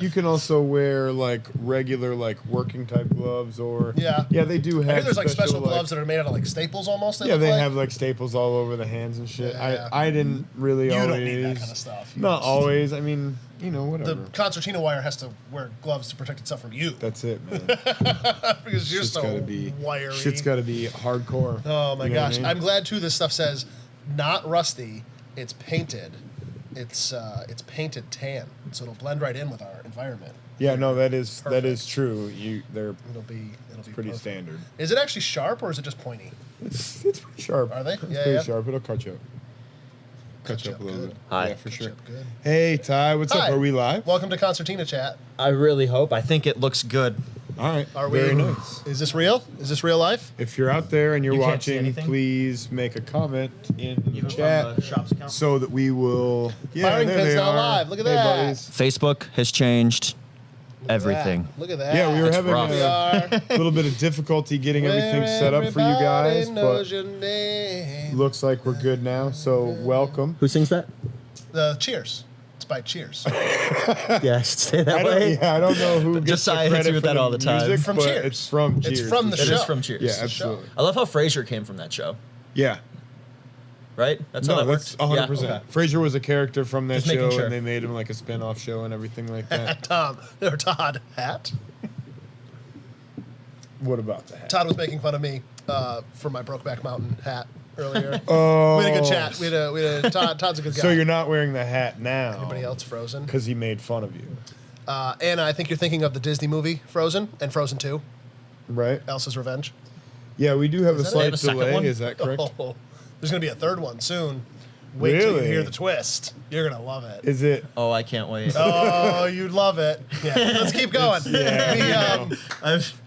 You can also wear like regular like working type gloves or Yeah. they do have. I hear there's like special gloves that are made out of like staples almost. They have like staples all over the hands and shit. Yeah. I didn't really You always. don't need that kind of stuff. Not always. I mean, whatever. The concertina wire has to wear gloves to protect itself from you. That's it, man. Because you're so wiry. Shit's got to be hardcore. Oh my gosh! I mean? I'm glad too. This stuff says not rusty. It's painted. It's painted tan, so it'll blend right in with our environment. Yeah, no, that is true. It'll be pretty perfect. standard. Is it actually sharp or is it just pointy? It's pretty sharp. Are they? It's pretty sharp. It'll cut you up. Cut you up a little bit. Hi. Yeah, for Cut sure. you up good. Hey, Ty, what's up? Hi. Are we live? Welcome to Concertina Chat. I really hope. I think it looks good. All right. Are we? Very nice. Is this real? Is this real life? If you're out there and you're You can't see watching, anything? please make a comment in the Even chat from the shop's account? so that we will. Yeah, Firing there pin's they now are. live. Look at Hey, that. buddies. Facebook has changed everything. Look at that. Yeah, we were It's having rough. We are. a little bit of difficulty getting everything set up for you guys, Everybody but knows your name. looks like we're good now. So welcome. Who sings that? Cheers. It's by Cheers. Yeah, I should say that I way. don't know who gets Josiah the hits credit me with for that the all the time. music, From but Cheers. It's from Cheers. It's from the It show. is from Cheers. Yeah, It's the absolutely. I love how Frasier came from that show. Yeah. Right? That's how No, that that's worked. 100%. Yeah, okay. Frasier was a character from that Just making show, sure. and they made him like a spin-off show and everything like that. Todd hat. What about the hat? Todd was making fun of me for my Brokeback Mountain hat earlier. Oh. We had a good chat. We had a Todd's a good guy. So you're not wearing the hat now. Anybody else Frozen? Because he made fun of you. Anna, I think you're thinking of the Disney movie Frozen and Frozen 2, Right? Elsa's Revenge. Yeah, we do have a that it? They slight have a second delay. one? Is that correct? Oh, there's going to be a third one soon. Wait till you Really? hear the twist. You're going to love it. Is it? Oh, I can't wait. Oh, you'd love it. Yeah, let's keep going. Yeah,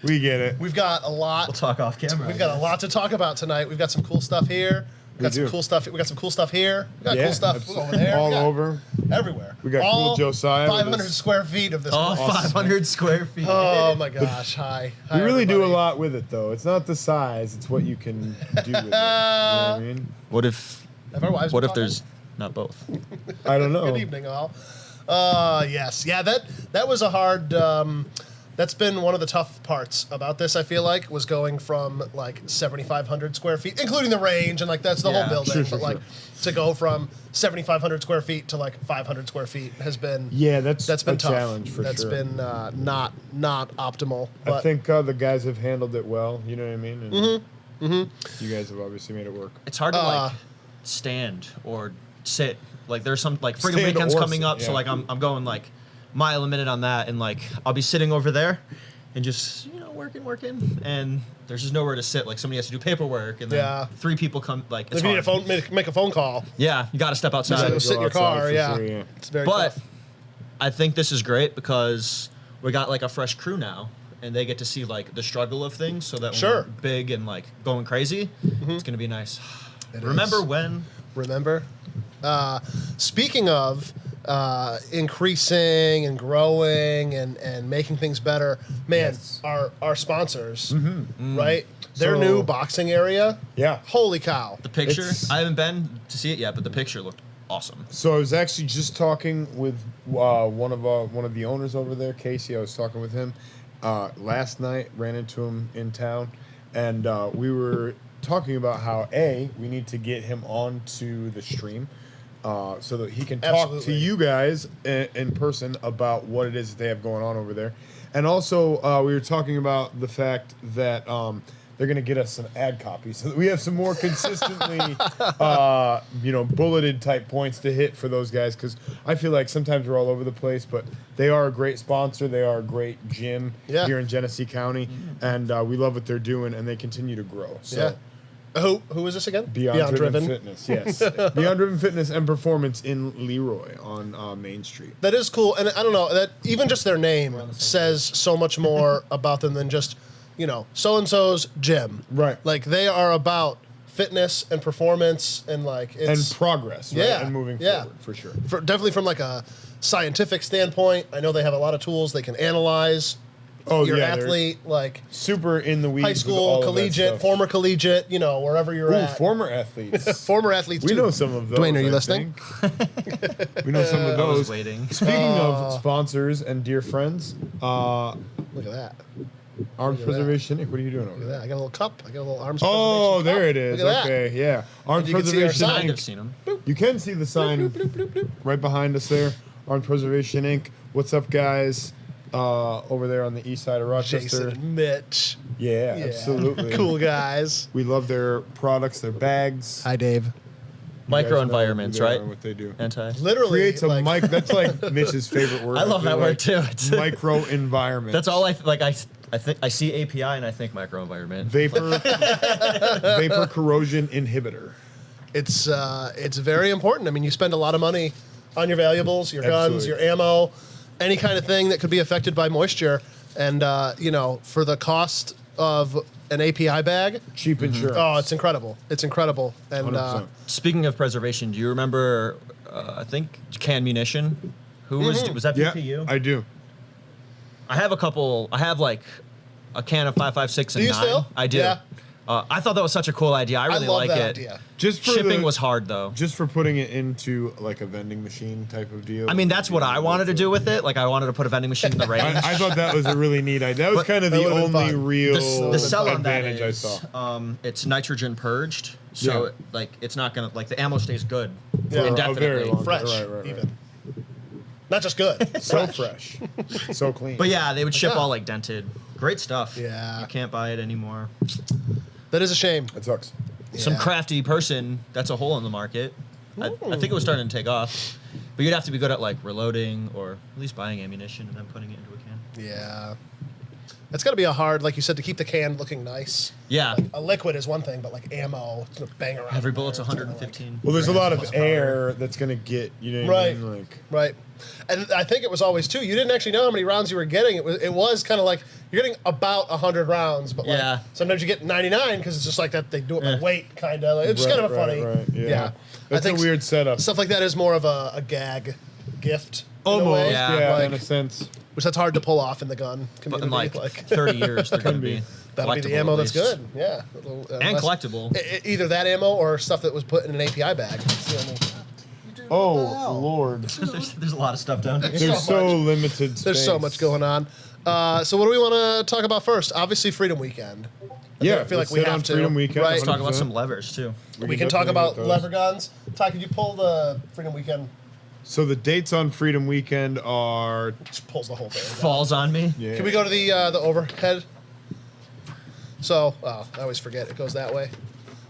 we get it. We've got a lot. We'll talk off camera. We've got a lot to talk about tonight. We've got some cool stuff here. We got some do. cool stuff. We got some cool stuff here. We got Yeah, cool stuff absolutely. over there. All We got over. everywhere. We got all cool Josiah with 500 his- square feet of this. Oh, place. 500 square feet. Oh my gosh! Hi. We really do a everybody. lot with it, though. It's not the size; it's what you can do with it. You know what I mean? What if Have our wives what been if there's not both? I don't know. Good evening, all. Yes. Yeah, that was a hard. That's been one of the tough parts about this, I feel like, was going from like 7,500 square feet, including the range, and like that's the Yeah. whole building. Sure, but like to go from 7,500 square feet to like 500 square feet has been that's been a tough. challenge for That's sure. been not optimal. I But think the guys have handled it well. You know what I mean? And Mm-hmm. you guys have obviously made it work. It's hard to like stand or sit. Like there's some like Freedom Stand Weekend's or coming sit, up, so yeah. like I'm going like mile a minute on that, and like I'll be sitting over there and just working, and there's just nowhere to sit. Like somebody has to do paperwork, and then Yeah. 3 people come. Like it's if you need a hard. phone, make a phone call. Yeah, you got to step Go outside. sit in your outside car. for Yeah. sure, yeah. It's very But tough. I think this is great because we got like a fresh crew now, and they get to see like the struggle of things, so that when Sure. we're big and like going crazy, it's gonna be nice. It Remember is. when? Remember? Speaking of increasing and growing and making things better, man, Yes. our sponsors, right? Their So- new boxing area, Yeah. holy cow. The picture. It's- I haven't been to see it yet, but the picture looked awesome. So I was actually just talking with one of the owners over there, Casey. I was talking with him last night. Ran into him in town, and we were talking about how we need to get him onto the stream so that he can talk to Absolutely. you guys in person about what it is that they have going on over there. And also, we were talking about the fact that they're going to get us some ad copy so that we have some more consistently, bulleted type points to hit for those guys. Because I feel like sometimes we're all over the place, but they are a great sponsor. They are a great gym here in Genesee County, and we love what they're doing, and they continue to grow. So. Who is this again? Beyond Driven Fitness, yes. Beyond Driven Fitness and Performance in Leroy on Main Street. That is cool, and I don't know that even just their name says so much more about them than just so and so's gym. Right. Like they are about fitness and performance and like it's And progress, right? Yeah, And moving yeah. forward, for sure. definitely from like a scientific standpoint. I know they have a lot of tools they can analyze Oh, your yeah, they're athlete, like super in the weeds. high with school, all of that collegiate, stuff. former collegiate, wherever you're Ooh, at. former athletes. Former athletes, We too. know some of those. Dwayne, are you I listening? think. We know some of I was those. waiting. Speaking of sponsors and dear friends, Look at that. Arms Look at that. Preservation Inc. What are you doing over Look at there? that. I got a little cup. I got a little arms. Oh, preservation there cup. it is. Look at that. Okay, yeah. Arms And you can see our Preservation sign. Kind of Inc. seen him. You can see the sign right behind us there. Arms Preservation Inc. What's up, guys? Over there on the east side of Rochester. Jason and Mitch. Yeah, absolutely. Cool guys. We love their products, their bags. Hi, Dave. You Micro guys know environments, who they right? are, what they do. Anti. Literally. Creates a like, mic. That's like Mitch's favorite word. I love feel that word too. It's Micro environment. That's all I like. I think I see API and I think micro environment. Vapor corrosion inhibitor. It's very important. I mean, you spend a lot of money on your valuables, your guns, Absolutely. your ammo, any kind of thing that could be affected by moisture. And, for the cost of an API bag, Cheap insurance. oh, it's incredible. It's incredible. And 100%. Speaking of preservation, do you remember? I think Can Munition. Who was that? Yeah, PPU? I do. I have a couple. I have like a can of 5.56 and Do you 9. still? I do. Yeah. I thought that was such a cool idea. I really love like that it. idea. Just for Shipping the- was hard though. Just for putting it into like a vending machine type of deal. I mean, that's what I wanted to do with it. Like, I wanted to put a vending machine in the range. I thought that was a really neat idea. That was But kind of that the would've been only fun. real The sell on that advantage I is, saw. it's nitrogen purged, so Yeah. it's not gonna the ammo stays good Yeah. For a indefinitely. very long fresh, Right. even. Not just good. So fresh, so clean. But yeah, they would ship Yeah. all like dented. Great stuff. Yeah. You can't buy it anymore. That is a shame. It sucks. Some Yeah. crafty person, that's a hole in the market. I think it was starting to take off. But you'd have to be good at like reloading or at least buying ammunition and then putting it into a can. Yeah. It's got to be a hard, like you said, to keep the can looking nice. Yeah. A liquid is one thing, but like ammo, it's gonna bang around. Every in there. bullet's It's gonna, 115. Well, there's a lot of plus powder. air that's gonna get you know what I Right. mean? Like Right. And I think it was always too. You didn't actually know how many rounds you were getting. It was kind of like you're getting about 100 rounds, but like Yeah. sometimes you get 99 because it's just like that. They do it by Yeah. weight, kind of. It's just kind of a funny. Right. Yeah. I That's a think weird setup. Stuff like that is more of a gag gift. In a Almost, way, Yeah. yeah, like, in a sense. which that's hard to pull off in the gun But community. in like 30 years, they're going to be that'll be collectible the ammo at that's least. good. Yeah. And Unless- collectible. Either that ammo or stuff that was put in an API bag. It's the only- Oh Lord, there's a lot of stuff down here. there's so limited. There's so space. much going on. So what do we want to talk about first? Obviously, Freedom Weekend. Yeah, I feel like let's we hit have on to. Freedom Weekend. Right. Let's talk about 100%. some levers too. We can talk definitely about hit those. lever guns. Ty, could you pull the Freedom Weekend? So the dates on Freedom Weekend are Just pulls the whole thing. down. Falls on me. yeah. Can we go to the overhead? So, I always forget it goes that way.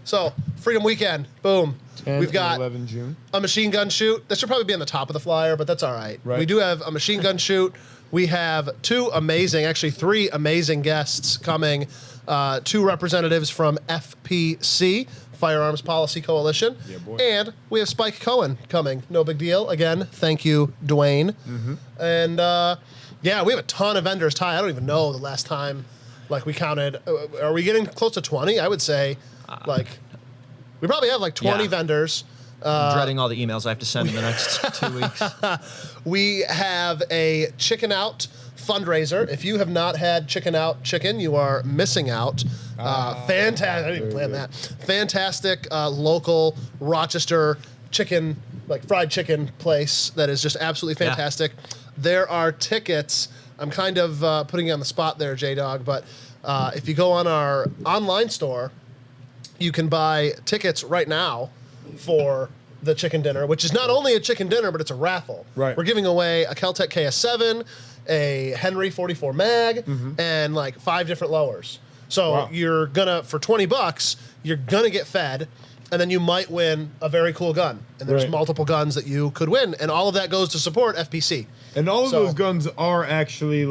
So, Freedom Weekend, boom. 10 We've and got 11 June. a machine gun shoot. That should probably be on the top of the flyer, but that's all right. Right. We do have a machine gun shoot. We have three amazing guests coming. Two representatives from FPC, Firearms Policy Coalition. Yeah, boy. And we have Spike Cohen coming. No big deal. Again, thank you, Dwayne. Mm-hmm. And we have a ton of vendors. Ty, I don't even know the last time we counted. Are we getting close to 20? I would say we probably have 20 Yeah. vendors. I'm dreading all the emails I have to send in the next 2 weeks. We have a Chicken Out fundraiser. If you have not had Chicken Out chicken, you are missing out. Fantastic. I didn't even plan that. Fantastic local Rochester chicken, fried chicken place that is just absolutely Yeah. fantastic. There are tickets. I'm kind of putting you on the spot there, J-Dog, but if you go on our online store, you can buy tickets right now for the chicken dinner, which is not only a chicken dinner, but it's a raffle. Right. We're giving away a Kel-Tec KS7, a Henry 44 mag, and 5 different lowers. So Wow. you're gonna, for $20, you're gonna get fed, and then you might win a very cool gun. And there's Right. multiple guns that you could win, and all of that goes to support FPC. And all of So- those guns are actually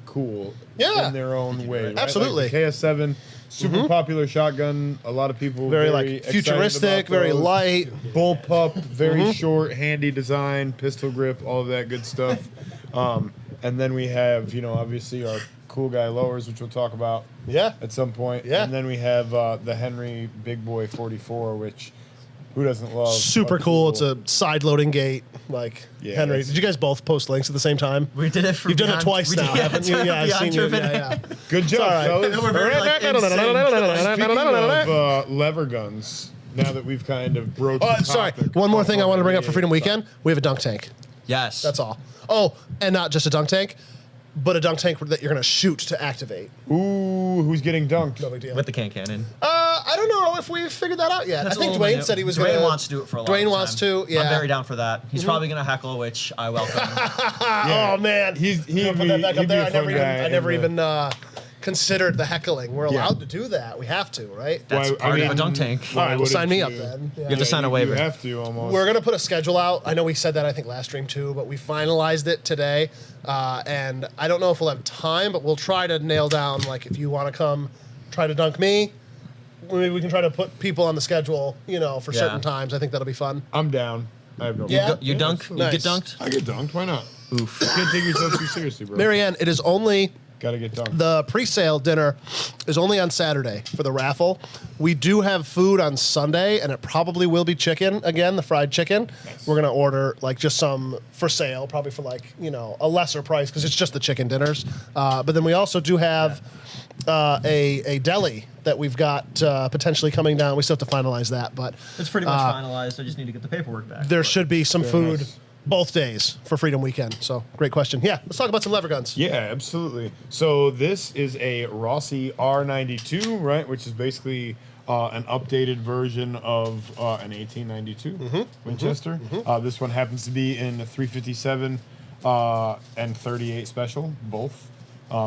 cool Yeah. in their own way. Right? Absolutely. Like the KS7, super popular shotgun. A lot of people Very excited futuristic, about very those. light. Bullpup, very short, handy design, pistol grip, all of that good stuff. And then we have, obviously our cool guy lowers, which we'll talk about Yeah. at some point. Yeah. And then we have the Henry Big Boy 44, which Who doesn't love Super a cool. It's a side loading gate. Like Yeah, Henry, it's- did you guys both post links at the same time? We did it for You've done it Beyond- twice we now, did- haven't you? Yeah, I've Beyond seen you. Driven. Yeah. Good job, all right. fellas. And we're very, like, in sync. Speaking of lever guns, now that we've kind of broached the Sorry. topic One more of thing I want to bring up for NBA Freedom stuff. Weekend. We have a dunk tank. Yes. That's all. Oh, and not just a dunk tank, but a dunk tank that you're going to shoot to activate. Ooh, who's getting dunked? No big deal. With the cannon. I don't know if we've figured that out yet. That's I think a little Dwayne minute. said he was Dwayne going to. wants to do it for a long time. Dwayne wants to, yeah. I'm very down for that. He's probably going to heckle, which I welcome. Oh, man. He You put that back he'd up be there. a I fun never guy even, I in never the- even considered the heckling. We're Yeah. allowed to do that. We have to, right? That's part of a dunk tank. All right, well, wouldn't sign me up you? then. Yeah. You have to sign a You waiver. have to almost. We're gonna put a schedule out. I know we said that I think last stream too, but we finalized it today, and I don't know if we'll have time, but we'll try to nail down like if you want to come, try to dunk me. Maybe we can try to put people on the schedule, for Yeah. certain times. I think that'll be fun. I'm down. I have no Yeah? problem. You dunk? that's You Nice. get dunked? I get dunked. Why not? Oof. You can't take yourself too seriously, bro. Marianne, it is only Gotta get dunked. the pre-sale dinner is only on Saturday for the raffle. We do have food on Sunday, and it probably will be chicken again, the fried chicken. Nice. We're gonna order like just some for sale, probably for like a lesser price because it's just the chicken dinners. But then we also do have a deli that we've got potentially coming down. We still have to finalize that, but It's pretty much finalized. I just need to get the paperwork back. there should be some Very food nice. both days for Freedom Weekend. So great question. Yeah, let's talk about some lever guns. Yeah, absolutely. So this is a Rossi R92, right? Which is basically an updated version of an 1892 Winchester. This one happens to be in 357 and 38 special, both,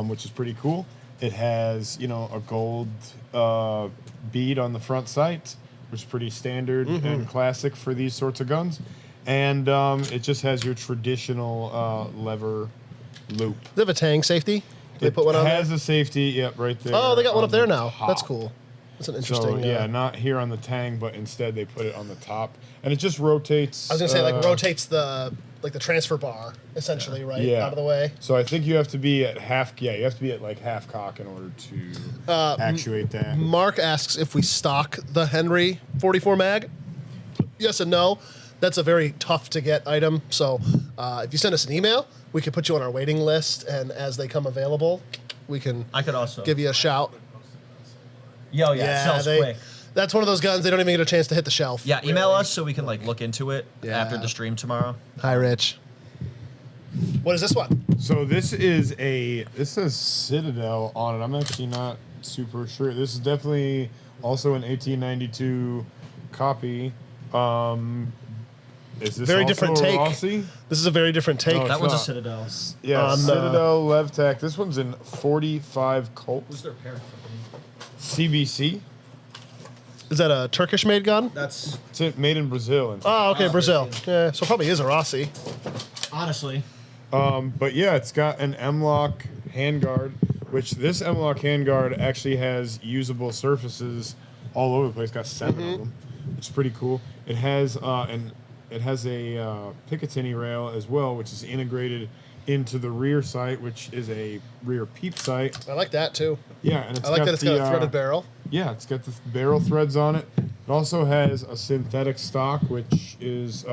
which is pretty cool. It has, a gold bead on the front sight, which is pretty standard and classic for these sorts of guns. And it just has your traditional lever loop. They have a tang safety. They put one on It there. has a safety, yep, right there. Oh, they got one on up there the now. top. That's cool. That's an So interesting. yeah, not here on the tang, but instead they put it on the top, and it just rotates. I was gonna say rotates the transfer bar essentially, right, Yeah. out of the way. So I think you have to be at half. Yeah, you have to be at like half cock in order to actuate that. Mark asks if we stock the Henry 44 mag. Yes and no. That's a very tough to get item. So if you send us an email, we can put you on our waiting list, and as they come available, we can I could also give you a shout. Yo, yeah, it sells quick. That's one of those guns they don't even get a chance to hit the shelf. Yeah, email us so we can look into it Yeah. after the stream tomorrow. Hi, Rich. What is this one? So this says Citadel on it. I'm actually not super sure. This is definitely also an 1892 copy. Is this Very also different a take. Rossi? This is a very different take. No, That it's one's a not. Citadel. Yeah, On, Citadel Levtac. This one's in 45 Colt Who's their parent CBC. Is that a Turkish-made gun? That's It's made in Brazil. Oh, okay, Oh, Brazil. Brazil. Yeah, so it probably is a Rossi. honestly. But yeah, it's got an M-LOK handguard, which this M-LOK handguard actually has usable surfaces all over the place. Got 7 of them, which is pretty cool. It has a Picatinny rail as well, which is integrated into the rear sight, which is a rear peep sight. I like that too. Yeah, and it's I like that it's got a threaded barrel. barrel. Yeah, it's got the barrel threads on it. It also has a synthetic stock, which is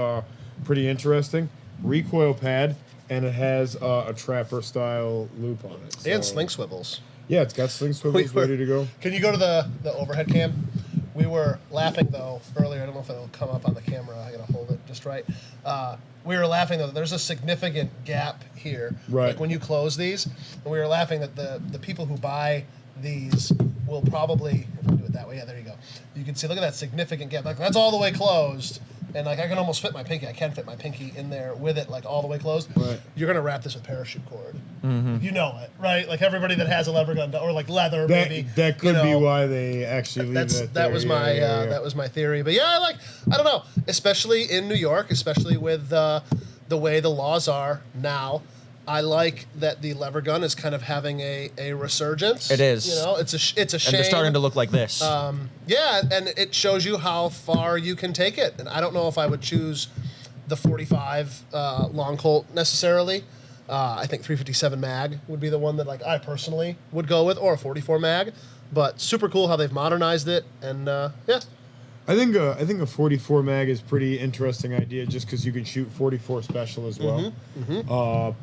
pretty interesting. Recoil pad, and it has a trapper style loop on it. And So- sling swivels. Yeah, it's got sling swivels ready to go. Can you go to the overhead cam? We were laughing though earlier. I don't know if it'll come up on the camera. I gotta hold it just right. We were laughing though. There's a significant gap here. Right. Like when you close these, and we were laughing that the people who buy these will probably, if I do it that way, yeah, there you go. You can see, look at that significant gap. Like that's all the way closed, and like I can almost fit my pinky. I can fit my pinky in there with it, like all the way closed. Right. You're gonna wrap this with parachute cord. You know it, right? Like everybody that has a lever gun, or like leather, maybe. That could you be know. why they actually leave that there. That was my Yeah. that was my theory. But yeah, I don't know, especially in New York, especially with the way the laws are now. I like that the lever gun is kind of having a resurgence. It is. You know, it's a shame. And they're starting to look like this. Yeah, and it shows you how far you can take it. And I don't know if I would choose the 45 long Colt necessarily. I think 357 mag would be the one that like I personally would go with, or a 44 mag. But super cool how they've modernized it, and yeah. I think a 44 mag is pretty interesting idea, just because you can shoot 44 special as well.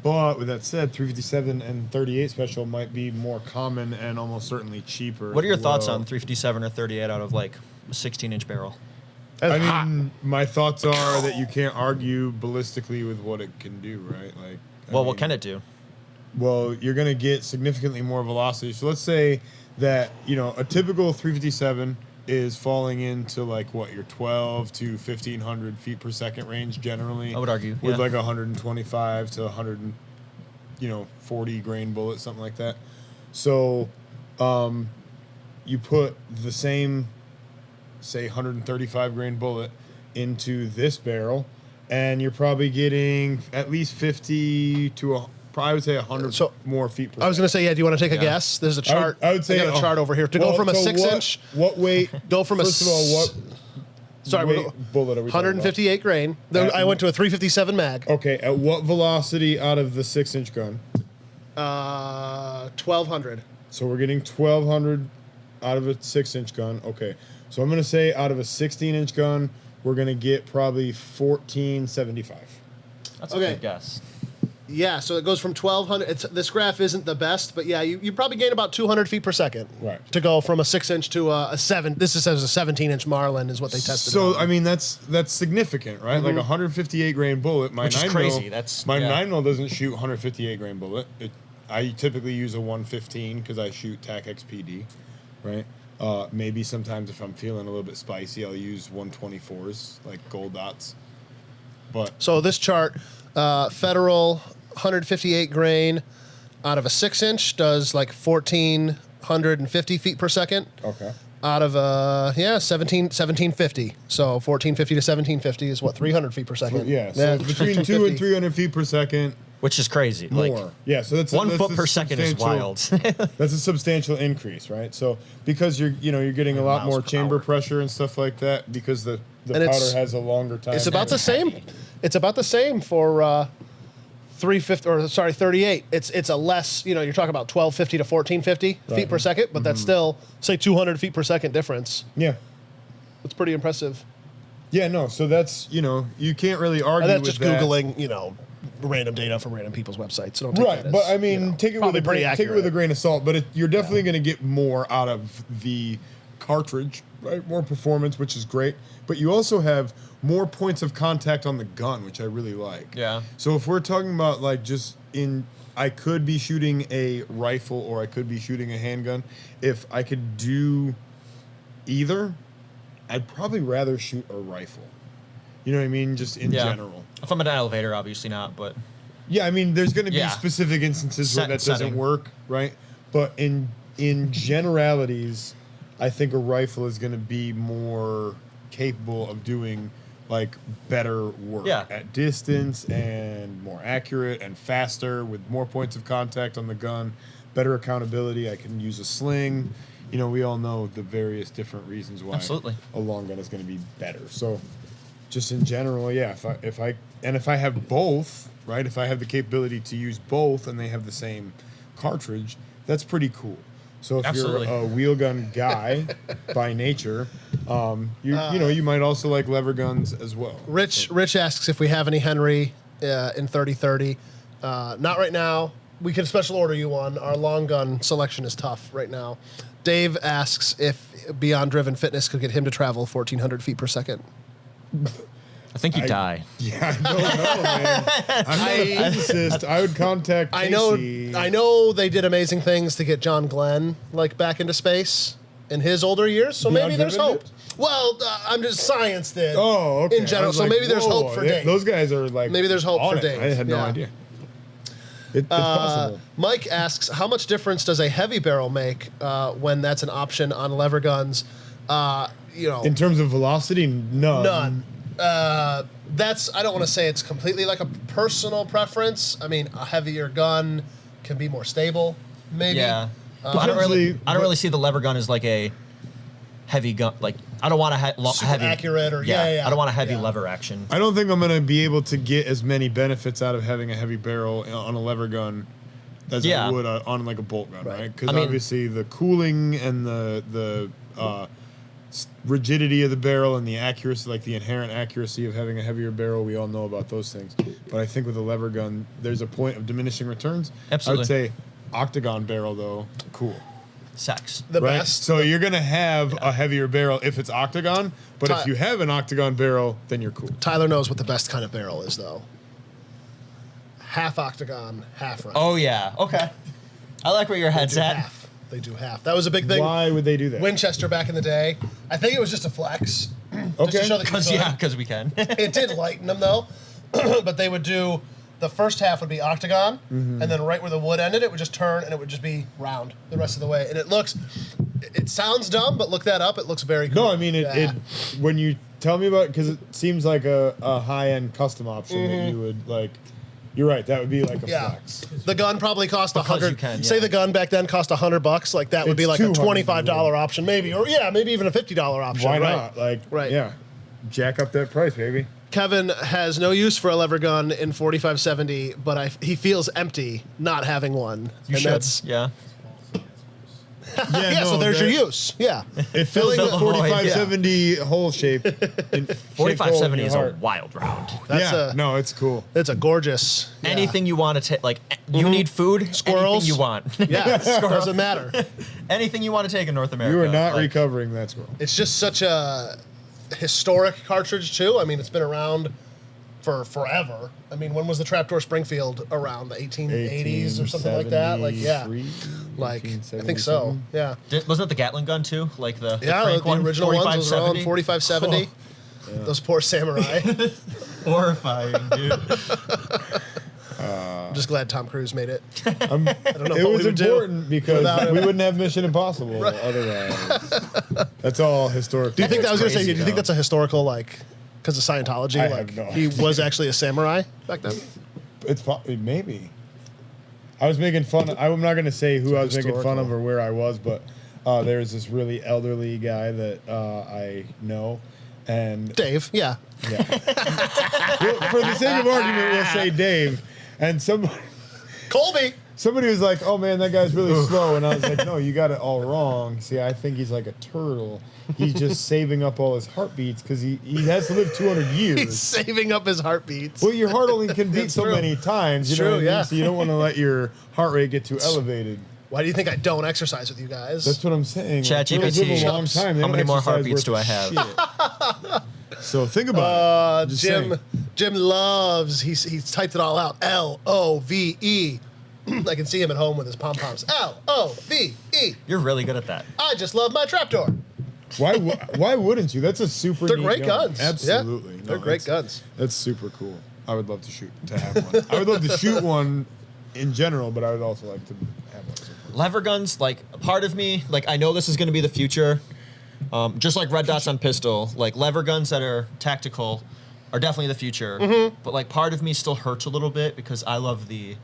But with that said, 357 and 38 special might be more common and almost certainly cheaper. What are your as thoughts well. on 357 or 38 out of like a 16-inch barrel? I mean, my thoughts are that you can't argue ballistically with what it can do, right? Like, Well, what can it do? Well, you're going to get significantly more velocity. So let's say that, a typical 357 is falling into like what, your 12 to 1500 feet per second range generally. I would argue, with yeah. like 125 to 140 grain bullet, something like that. So, you put the same, say 135 grain bullet into this barrel, and you're probably getting at least 50 to I would say 100 more feet per I was going to say, do you want to take a Yeah. guess? There's a chart. I would say got a chart over here. To go from a 6-inch. What weight? Go from first of all, what weight bullet are we talking about? 158 grain. Then I went to a 357 mag. Okay, at what velocity out of the 6-inch gun? 1200. So we're getting 1200 out of a 6-inch gun. Okay, so I'm going to say out of a 16-inch gun, we're going to get probably 1475. That's Okay. a good guess. Yeah, so it goes from 1200. This graph isn't the best, but yeah, you probably gain about 200 feet per second. Right. To go from a 6-inch to a 7. This says a 17-inch Marlin is what they tested. So on. I mean that's significant, right? Like a 158 grain bullet. My Which is 9 crazy. mil, That's- my yeah. 9 mil doesn't shoot 158 grain bullet. I typically use a 115 because I shoot TAC XPD, right? Maybe sometimes if I'm feeling a little bit spicy, I'll use 124s like gold dots. But So this chart, federal 158 grain out of a 6-inch does like 1450 feet per second. okay. Out of a 1750. So 1450 to 1750 is what, 300 feet per second. Yeah, so between 2 and 300 feet per second Which is crazy. more. Like, Yeah, so that's 1 that's foot a per second is substantial- wild. That's a substantial increase, right? So because you're getting a lot Miles more per chamber hour. pressure and stuff like that because the And it's- powder has a longer time. It's about the same. It's about the same for 38. It's a less, you're talking about 1250 to 1450 feet per second, but that's still say 200 feet per second difference. Yeah. It's pretty impressive. Yeah, no. So that's you can't really argue And that's with just that. Googling, random data from random people's websites. So don't take Right, that but as, I mean, take it with probably a pretty grain, take it with a accurate. grain of salt. But you're definitely going to get more out of the cartridge, right? More performance, which is great. But you also have more points of contact on the gun, which I really like. Yeah. So if we're talking about like I could be shooting a rifle or I could be shooting a handgun. If I could do either, I'd probably rather shoot a rifle. You know what I mean? Just in general. If I'm in an elevator, obviously not, but Yeah, I mean, there's going to be Yeah. specific instances where that doesn't Setting. work, right? But in generalities, I think a rifle is going to be more capable of doing like better work Yeah. at distance and more accurate and faster with more points of contact on the gun, better accountability. I can use a sling. We all know the various different reasons why Absolutely. a long gun is going to be better. So just in general, yeah, if I have both, right? If I have the capability to use both and they have the same cartridge, that's pretty cool. So if Absolutely. you're a wheel gun guy by nature, you might also like lever guns as well. Rich asks if we have any Henry in 3030. Not right now. We can special order you one. Our long gun selection is tough right now. Dave asks if Beyond Driven Fitness could get him to travel 1,400 feet per second. I think you die. Yeah, I don't know, man. I'm not a physicist. I would contact Casey. I know they did amazing things to get John Glenn back into space in his older years, so Beyond maybe there's Driven hope. did? Well, I'm just science did. Oh, okay. In general, I was so like, maybe there's whoa, hope for Dave. Those guys are like Maybe there's hope on for it. Dave. I had no Yeah. idea. It's possible. Mike asks, how much difference does a heavy barrel make when that's an option on lever guns? In terms of velocity, none. None. I don't want to say it's completely like a personal preference. I mean, a heavier gun can be more stable, maybe. Yeah. I don't Potentially, really see the lever gun as like a heavy gun. Like, I don't want a Super heavy. accurate or I don't want a heavy yeah. lever action. I don't think I'm going to be able to get as many benefits out of having a heavy barrel on a lever gun as I would on like a bolt gun, right? Because I mean- obviously the cooling and the rigidity of the barrel and the accuracy, like the inherent accuracy of having a heavier barrel. We all know about those things. But I think with a lever gun, there's a point of diminishing returns. Absolutely. I would say octagon barrel, though, cool. Sex. The Right? best. So you're going to have a heavier barrel if it's octagon, but if Ti- you have an octagon barrel, then you're cool. Tyler knows what the best kind of barrel is, though. Half octagon, half round. Oh yeah. Okay. I like where your They head's do at. half. They do half. That was a big thing. Why would they do that? Winchester back in the day. I think it was just a flex. Just to Okay. show that you Cause could. yeah, because we can. It did lighten them though, but they would do the first half would be octagon, Mm-hmm. and then right where the wood ended, it would just turn and it would just be round the rest of the way. And it sounds dumb, but look that up. It looks very cool. No, I mean, Yeah. when you tell me about it, because it seems like a high-end custom option Mm-hmm. that you would, like, you're right, that would be like a Yeah, flex. the gun probably cost Because you $100. can, Say yeah. the gun back then cost $100. Like that would It's be like a $200 $25 option, maybe, or maybe even a $50 option. Why right? not? Like, Right. yeah, jack up that price, baby. Kevin has no use for a lever gun in 4570, but he feels empty not having one. You should. Yeah. Yeah, so there's your use. Yeah. It fills Filling the the- 4570 hole shape. 4570 is a wild round. That's Yeah, no, it's cool. It's a gorgeous. Yeah. Anything you want to take, like you need food. Squirrels? Anything you want. Yeah, doesn't matter. Anything you want to take in North America. You are not like, recovering that squirrel. It's just such a historic cartridge too. I mean, it's been around for forever. I mean, when was the Trapdoor Springfield around? The 1880s or something like that? Like, yeah. 1873, Like, I think so. 1877. Yeah. Wasn't that the Gatling gun too? Like the Yeah, crank the one, original ones was around 4570? 4570. Those poor samurai. Horrifying, dude. I'm just glad Tom Cruise made it. I don't know it what was we would do important because without we him. wouldn't have Mission Impossible otherwise. That's all historic. Do you think that I was going to say? crazy, Do you think though. that's a historical like because of Scientology? I Like have no he was actually a samurai back then. It's maybe. I was making fun. I'm not going to say who I was making fun of historical. or where I was, but there's this really elderly guy that I know, and Dave, yeah. yeah. Well, for the sake of argument, we'll say Dave, and Colby. somebody was like, "Oh man, that guy's really slow," and I was like, "No, you got it all wrong. See, I think he's like a turtle. He's just saving up all his heartbeats because he has to live 200 years." He's saving up his heartbeats. Well, your heart only can beat It's so true. many times. You It's know true, what I mean? yeah. So you don't want to let your heart rate get too elevated. Why do you think I don't exercise with you guys? That's what I'm saying. ChatGPT. Turtles live a long time. They How don't many more exercise heartbeats do I worth of shit. So think about it. Just saying. Jim loves. He's typed it all out. LOVE. I can see him at home with his pom poms. LOVE. You're really good at that. I just love my trapdoor. Why wouldn't you? That's a super. They're neat great gun. guns. Absolutely, Yeah, they're great that's- guns. That's super cool. I would love to have one. I would love to shoot one in general, but I would also like to have one. Lever guns, like a part of me, like I know this is going to be the future. Just like red dots on pistol, like lever guns that are tactical are definitely the future. Mm-hmm. But like part of me still hurts a little bit because I love the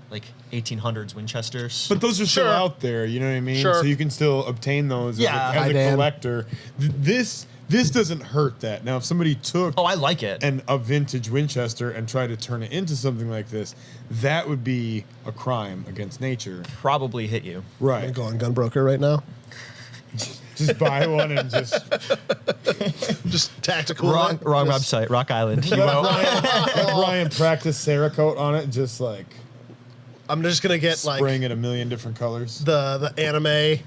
like 1800s Winchesters. But those are still Sure. out there, you know what I mean? Sure. So you can still obtain those Yeah. as Hi, a Dan. collector. This doesn't hurt that. Now, if somebody took oh, I like it. a vintage Winchester and tried to turn it into something like this, that would be a crime against nature. Probably hit you. I'm Right. going Gunbroker right now. Just buy one and just Just tactical. Wrong Just- website, Rock Island. You let know? Brian practice Cerakote on it, just like I'm just gonna get like spraying it a million different colors. the anime,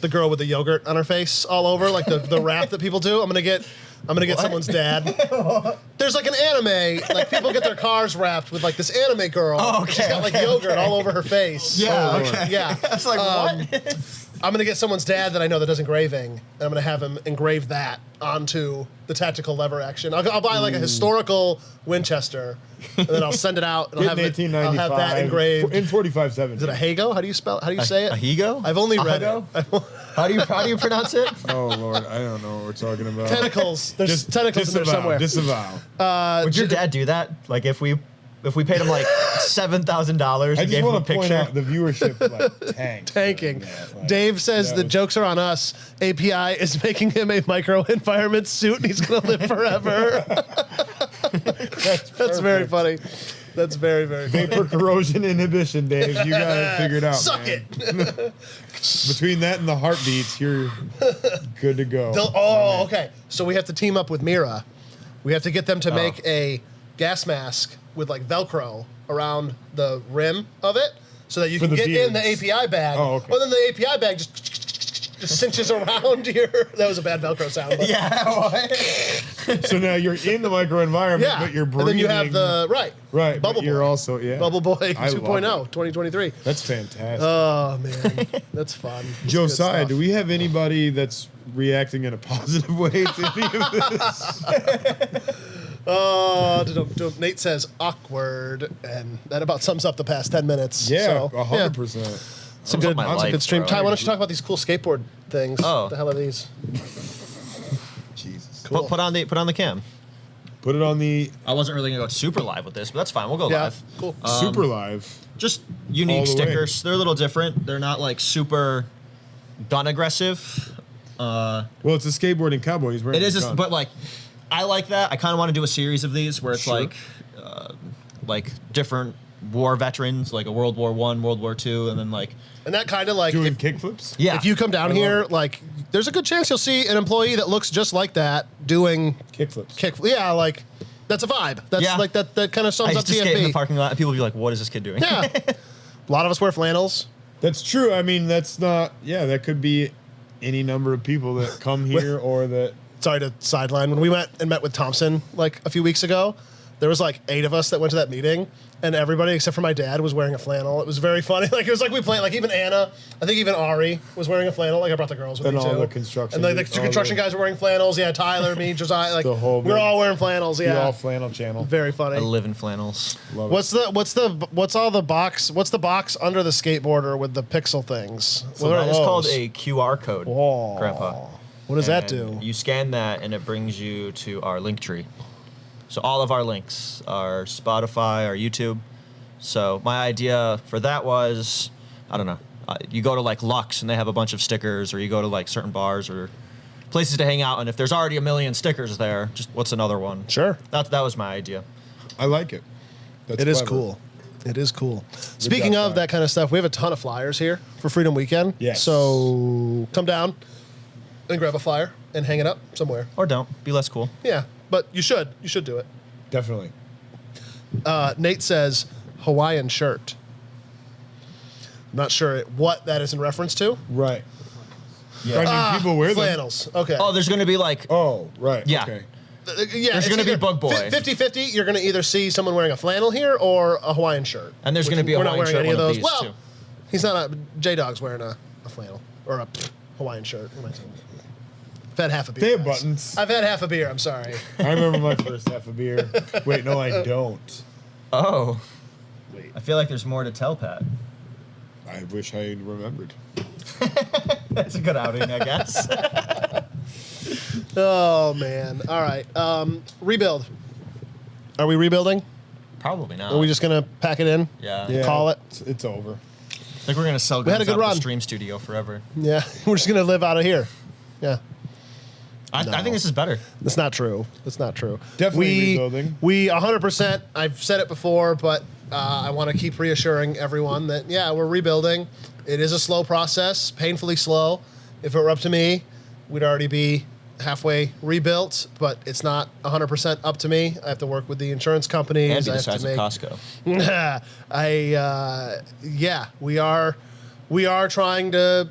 the girl with the yogurt on her face all over, like the rap that people do. I'm gonna get someone's dad. There's like an anime, like people get their cars wrapped with like this anime girl. Oh, okay, She's got like yogurt all over her face. Yeah, Oh, okay. Yeah. It's like, what? I'm gonna get someone's dad that I know that does engraving, and I'm gonna have him engrave that onto the tactical lever action. I'll buy like a historical Winchester, and then I'll send it out. And I'll Get in have, I'll 1895 have that engraved. in 4570. Is it a Hago? How do you spell? How do you say it? A Higo? I've only read Ahigo? it. How do you pronounce it? Oh Lord, I don't know what we're talking about. Tentacles. There's tentacles in there disavow, somewhere. Disavow. Would your dad do that? Like if we paid him like $7,000 I and just gave him a want to point picture. out the viewership like tanked. Tanking. Like, Dave says that the was- jokes are on us. API is making him a microenvironment suit, and he's gonna live forever. That's very perfect. funny. That's very, very funny. Vapor corrosion inhibition, Dave. You got it figured out. Suck man. it. Between that and the heartbeats, you're good to go. Oh, okay. So we have to team up with Mira. We have to get them to Oh. make a gas mask with like Velcro around the rim of it, so that you For can the get in the beards. API bag. Oh, okay. Well, then the API bag just cinches around your. That was a bad Velcro sound. But Yeah. So now you're in the microenvironment, yeah. but you're And breathing. then you have the right, Bubble but you're Boy. also Bubble Boy I love 2.0, it. 2023. That's fantastic. Oh man, that's fun. That's good Josiah, stuff. do we have anybody that's reacting in a positive way to any of this? Nate says awkward, and that about sums up the past 10 minutes. Yeah, So, 100%. It's a good, my it's a life, good stream. bro. Ty, why don't you talk about these cool skateboard things? Oh. What the hell are these? Jesus. Cool. Put on the cam. Put it on the I wasn't really gonna go super live with this, but that's fine. We'll go Yeah, live. cool. super live. Just All unique the way. stickers. They're a little different. They're not like super gun aggressive. Well, it's a skateboarding cowboy. He's wearing It is, a gun. but like, I like that. I kind of want to do a series of these where it's Sure. like different war veterans, like a World War I, World War II, and then like, And that kind of like, doing if, kickflips. yeah. if you come down I love here, it. like, there's a good chance you'll see an employee that looks just like that doing Kickflips. kick. Yeah, like, that's a vibe. That's Yeah. like, that kind of I sums up used to skate in the TFB. parking lot, and people would be like, "What is this kid doing?" Yeah. A lot of us wear flannels. That's true. I mean, that's not. Yeah, that could be any number of people that come here or that. Sorry to sideline. When we went and met with Thompson like a few weeks ago, there was like 8 of us that went to that meeting, and everybody except for my dad was wearing a flannel. It was very funny. Like it was like we played. Like even Anna, I think even Ari was wearing a flannel. Like I brought the girls with And me all too. the construction and like the dudes, all construction the- guys were wearing flannels. Yeah, Tyler, me, Josiah. Like The whole we're big- all wearing flannels. The Yeah, all flannel channel. very I funny. live in flannels. Love it. What's all the box? What's the box under the skateboarder with the pixel things? So What are that is called those? a QR code, Whoa. Grandpa. What does that And do? You scan that, and it brings you to our link tree. So all of our links are Spotify, our YouTube. So my idea for that was, I don't know, you go to like Lux and they have a bunch of stickers, or you go to like certain bars or places to hang out, and if there's already a million stickers there, just what's another one? Sure. That was my idea. I like it. That's It is clever. cool. It is cool. Speaking job, of Ty. that kind of stuff, we have a ton of flyers here for Freedom Weekend. Yes. So come down and grab a flyer and hang it up somewhere. Or don't. Be less cool. Yeah, but you should. You should do it. Definitely. Nate says Hawaiian shirt. I'm not sure what that is in reference to. Right. I mean, people wear them. Flannels. Okay. Oh, there's going to be like, Oh, right. Yeah. Okay. Yeah, There's it's gonna be either Bug Boy. 50-50, you're going to either see someone wearing a flannel here or a Hawaiian shirt. and there's Which going to be a we're not Hawaiian wearing shirt, any one of of those. these Well, too. he's not. J-Dog's wearing a flannel or a Hawaiian shirt. What am I saying? I've had half a beer. They have guys. buttons. I've had half a beer. I'm sorry. I remember my first half a beer. Wait, no, I don't. Oh. Wait. I feel like there's more to tell, Pat. I wish I had remembered. That's a good outing, I guess. Oh man. All right. Rebuild. Are we rebuilding? Probably not. Or are we just gonna pack it in? Yeah. Yeah, Call it. It's over. I think we're gonna sell We had a guns good out run. the stream studio forever. Yeah. We're just gonna live out of here. Yeah. I think this is better. That's not true. That's not true. Definitely rebuilding. We 100%. I've said it before, but I want to keep reassuring everyone that yeah, we're rebuilding. It is a slow process, painfully slow. If it were up to me, we'd already be halfway rebuilt, but it's not 100% up to me. I have to work with the insurance companies. And be I the have size to of make, Costco. we are trying to,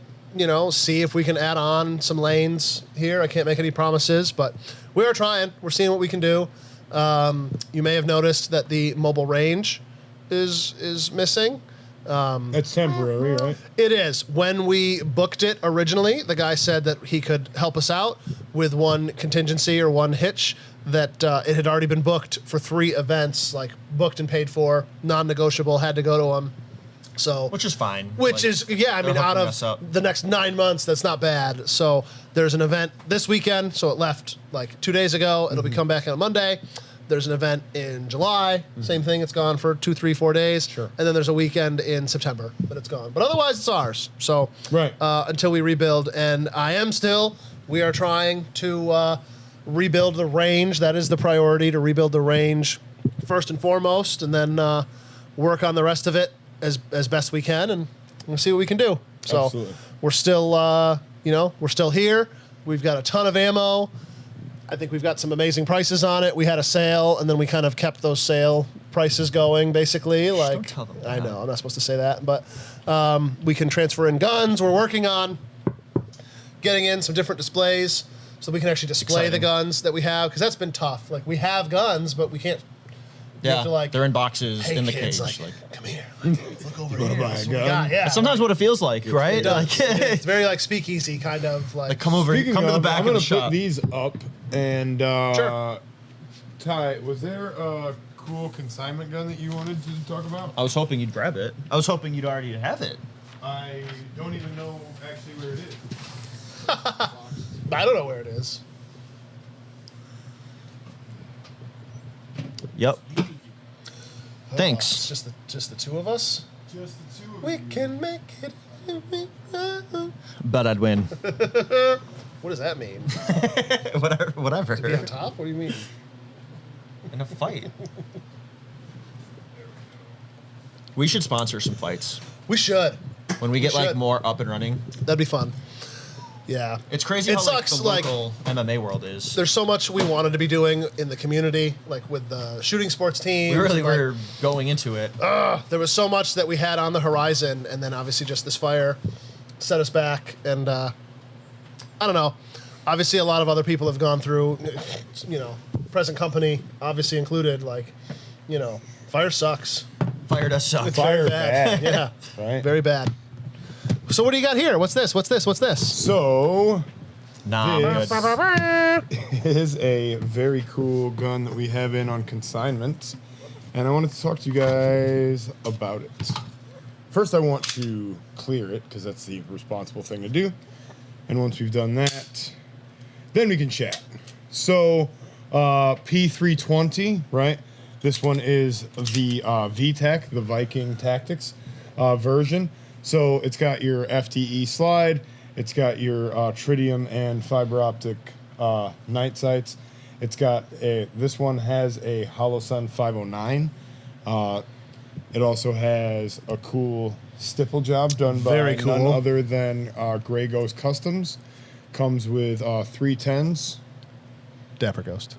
see if we can add on some lanes here. I can't make any promises, but we are trying. We're seeing what we can do. You may have noticed that the mobile range is missing. That's temporary, right? It is. When we booked it originally, the guy said that he could help us out with one contingency or one hitch, that it had already been booked for 3 events, like booked and paid for, non-negotiable, had to go to them. So, Which is fine. which Like, is, yeah, I they're mean, out hooking us up. of the next 9 months, that's not bad. So there's an event this weekend, so it left like 2 days ago. It'll be come back on Monday. There's an event in July, same thing, it's gone for 2, 3, 4 days. Sure. And then there's a weekend in September, but it's gone. But otherwise, it's ours. So Right. until we rebuild. And we are trying to rebuild the range. That is the priority, to rebuild the range first and foremost, and then work on the rest of it as best we can, and we'll see what we can do. So Absolutely. we're still, we're still here. We've got a ton of ammo. I think we've got some amazing prices on it. We had a sale, and then we kind of kept those sale prices going, basically. Like, don't tell them I that. know, I'm not supposed to say that, but we can transfer in guns. We're working on getting in some different displays so we can actually display the Exciting. guns that we have, because that's been tough. Like, we have guns, but we can't. You have Yeah, to, like, they're in boxes hey, in the kids, cage. like, come here, look over here. buy a That's what we gun? got, yeah. That's sometimes what it feels like, right? It does. Like, It's very like speakeasy kind of like. like come over, Speaking come to the of, back I'm of gonna the put shop. these up and Sure. Ty, was there a cool consignment gun that you wanted to talk about? I was hoping you'd grab it. I was hoping you'd already have it. I don't even know actually where it is. I don't know where it is. Yep. It's Thanks. just the two of us. Just the two of We you. can make it. But I'd win. What does that mean? Whatever. Be on top? What do you mean? In a fight. We should sponsor some fights We should. when we get like should. more up and running. That'd be fun. Yeah. It's crazy It how like, sucks, the like- local MMA world is. There's so much we wanted to be doing in the community, like with the shooting sports teams. We really like, were going into it. There was so much that we had on the horizon, and then obviously just this fire set us back. And I don't know. Obviously, a lot of other people have gone through, present company obviously included. Like, fire sucks. Fire does suck. It's Fire very bad. bad. Yeah, Right. very bad. So what do you got here? What's this? What's this? What's this? So Nah, I'm This- good. is a very cool gun that we have in on consignment, and I wanted to talk to you guys about it. First, I want to clear it because that's the responsible thing to do, and once we've done that, then we can chat. So, P320, right? This one is the VTAC, the Viking Tactics version. So it's got your FTE slide. It's got your tritium and fiber optic night sights. It's got this one has a Holosun 509. It also has a cool stipple job done by Very none cool. other than Grey Ghost Customs. Comes with 310s. Dapper Ghost.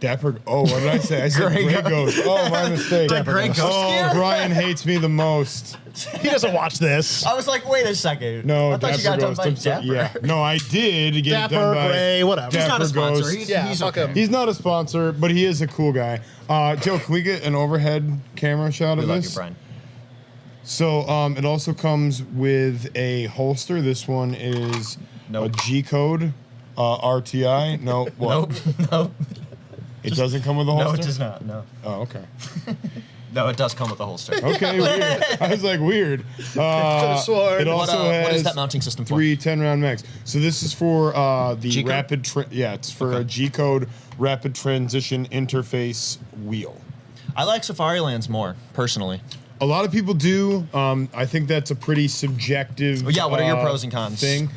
Dapper. Oh, what did I say? I said Grey Grey Ghost. Oh, my mistake. Like Grey Ghost Oh, gear? Brian hates me the most. He doesn't watch this. I was like, wait a second. No, I thought you got Dapper done Ghost. by I'm sorry. Dapper. Yeah. No, I did get it Dapper, done by Gray, whatever. He's not a Dapper sponsor. Ghost. He's, Yeah, he's fuck okay. him. He's not a sponsor, but he is a cool guy. Joe, can we get an overhead camera shot We of love this? you, Brian. So it also comes with a holster. This one is Nope. a G-code RTI. No, what? Nope. Nope. It doesn't come with a holster? No, it does not. No. Oh, okay. No, it does come with a holster. Okay, weird. I was like, weird. Could've sworn. It also has what is that mounting system for? 3 10-round mags. So this is for the G-code? rapid. It's for a G-code rapid transition interface wheel. I like Safarilands more, personally. A lot of people do. I think that's a pretty subjective. Yeah, what are your pros and cons? Thing.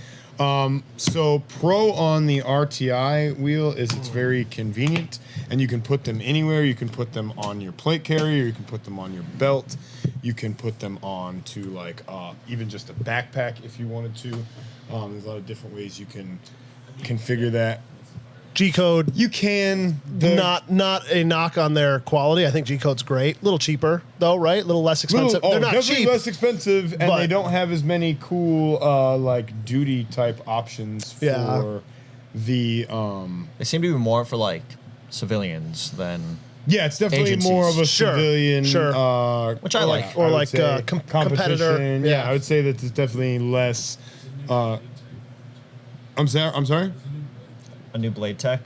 So pro on the RTI wheel is it's very convenient, and you can put them anywhere. You can put them on your plate carrier. You can put them on your belt. You can put them on to like even just a backpack if you wanted to. There's a lot of different ways you can configure that. G-Code. You can Not a knock on their quality. I think G-Code's great. A little cheaper though, right? A little less expensive. They're not definitely cheap. less expensive, and but- they don't have as many cool like duty type options for Yeah. the. They seem to be more for like civilians than. Yeah, it's definitely Agencies. more of a Sure, civilian, sure. Which I like. Or would like, say competitor. competition. Yeah, Yeah. I would say that it's definitely less. I'm sorry. A new blade tech.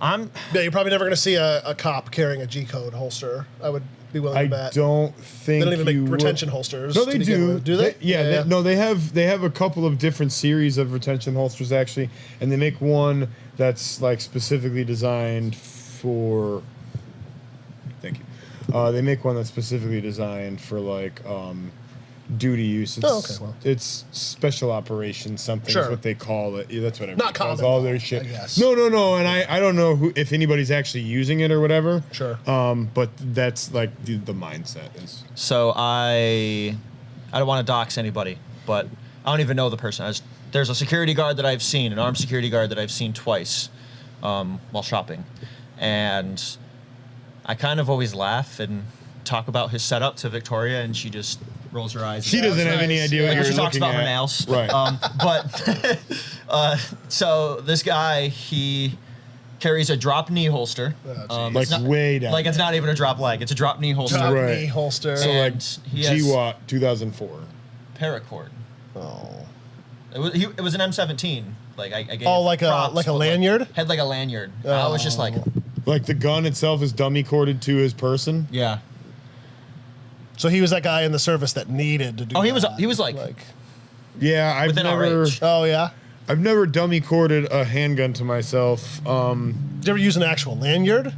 I'm. Yeah, you're probably never going to see a cop carrying a G-Code holster. I would be willing I to bet. don't think They don't even you make would. retention holsters. No, to they begin do. with. Do they? Yeah. No, they have a couple of different series of retention holsters actually, and they make one that's like specifically designed for. Thank you. They make one that's specifically designed for like duty use. It's, okay, well. it's special operations something Sure. is what they call it. Yeah, that's what Not everybody calls common all law, their shit. I guess. No, and I don't know if anybody's actually using it or whatever. Sure. But that's like the mindset is. So I don't want to dox anybody, but I don't even know the person. There's a security guard that I've seen, an armed security guard that I've seen twice while shopping, and I kind of always laugh and talk about his setup to Victoria, and she just rolls her eyes. She doesn't have any nice. idea what Like, you're she talks looking about at. her nails. Right. But so this guy, he carries a drop knee holster. Oh, Like it's not- way down. Like it's not even a drop leg; it's a drop knee holster. Drop Right. knee holster. So like And he has- GWAT 2004. Paracord. oh. It was an M17. Like I gave Like props, a but, lanyard? had like a lanyard. I was just like, Like the gun itself is dummy corded to his person. yeah. So he was that guy in the service that needed to do. Oh, he was that. like Yeah, I've Within our never range. Oh yeah. I've never dummy corded a handgun to myself. Did you ever use an actual lanyard?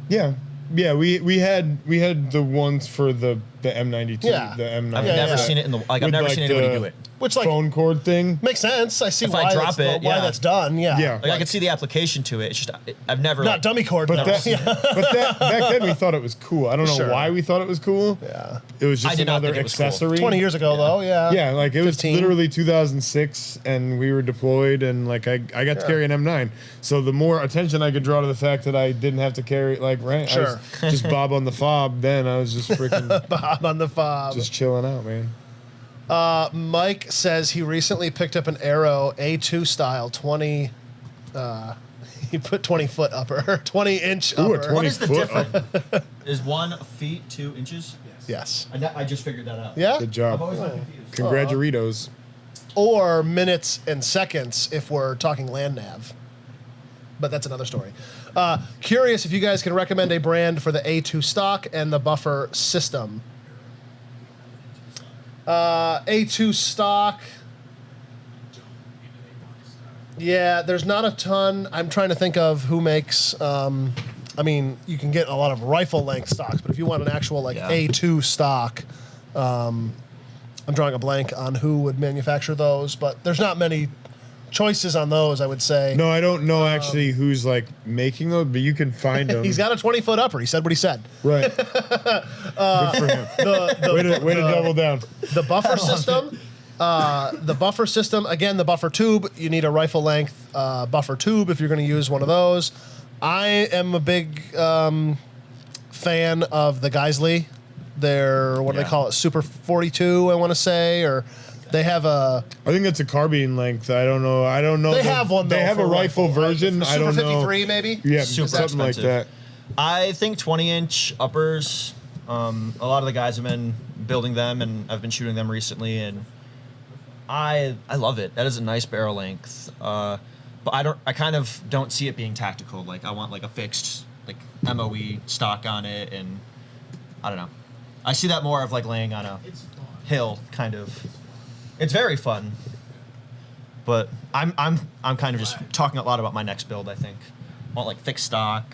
Yeah. Yeah, we had the ones for the M92, Yeah. the M9. I've Yeah, never yeah. seen it in the like. I've With, never like, seen anybody the do it. Which like phone cord thing. makes sense. I see If I why drop that's, it, why yeah. that's done. Yeah. Yeah. Like I could see the application to it. It's just I've never Not like, dummy cord. But no. that, Yeah. but that back then we thought it was cool. I don't know Sure. why we thought it was cool. Yeah. It was I just did not another think it was cool. accessory. 20 years ago though. Yeah. Yeah, like it was 15. literally 2006, and we were deployed, and like I got to carry an M9. So the more attention I could draw to the fact that I didn't have to carry I Sure. was just Bob on the fob. Then I was just freaking Bob on the fob. just chilling out, man. Mike says he recently picked up an Arrow A2 style 20. He put 20 foot upper, 20-inch Ooh, a upper. 20 What is the foot difference? Is 1 feet 2 inches? Yes. I just figured that out. Yeah. Good I've job. always been confused. Congraturitos. Or minutes and seconds if we're talking land nav. But that's another story. Curious if you guys can recommend a brand for the A2 stock and the buffer system. A2 stock. Yeah, there's not a ton. I'm trying to think of who makes. I mean, you can get a lot of rifle length stocks, but if you want an actual like Yeah. A2 stock, I'm drawing a blank on who would manufacture those. But there's not many choices on those. I would say. No, I don't know actually who's like making those, but you can find them. He's got a 20-foot upper. He said what he said. Right. Good for him. Way to double down. The buffer system. The buffer system. Again, the buffer tube. You need a rifle length buffer tube if you're going to use one of those. I am a big fan of the Geisley. Their what do they Yeah. call it? Super 42. I want to say, or they have a. I think that's a carbine length. I don't know. They have one. Though, They have a for rifle right? version. The I Super don't know. 53 maybe. Yeah, Super something like expensive. that. I think 20-inch uppers. A lot of the guys have been building them, and I've been shooting them recently, and I love it. That is a nice barrel length. But I kind of don't see it being tactical. Like I want like a fixed like MOE stock on it, and I don't know. I see that more of like laying on a hill kind of. It's very fun. But I'm kind of just talking a lot about my next build. I think I want like fixed stock,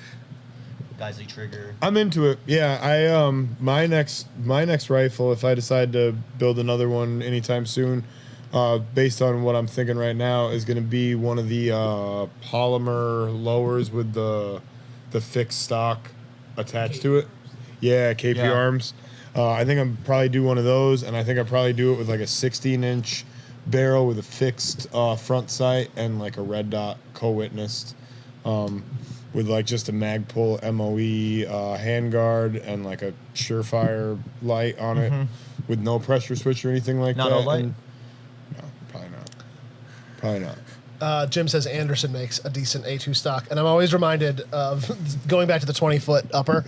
Geisley trigger. I'm into it. Yeah, I my next rifle, if I decide to build another one anytime soon, based on what I'm thinking right now, is going to be one of the polymer lowers with the fixed stock attached to it. Yeah, KP Yeah. arms. I think I'm probably do one of those, and I think I'll probably do it with like a 16-inch barrel with a fixed front sight and like a red dot co-witnessed. With like just a Magpul MOE handguard and like a Surefire light on it with no pressure switch or anything like Not that. a light? And- no, probably not. Probably not. Jim says Anderson makes a decent A2 stock, and I'm always reminded of going back to the 20-foot upper.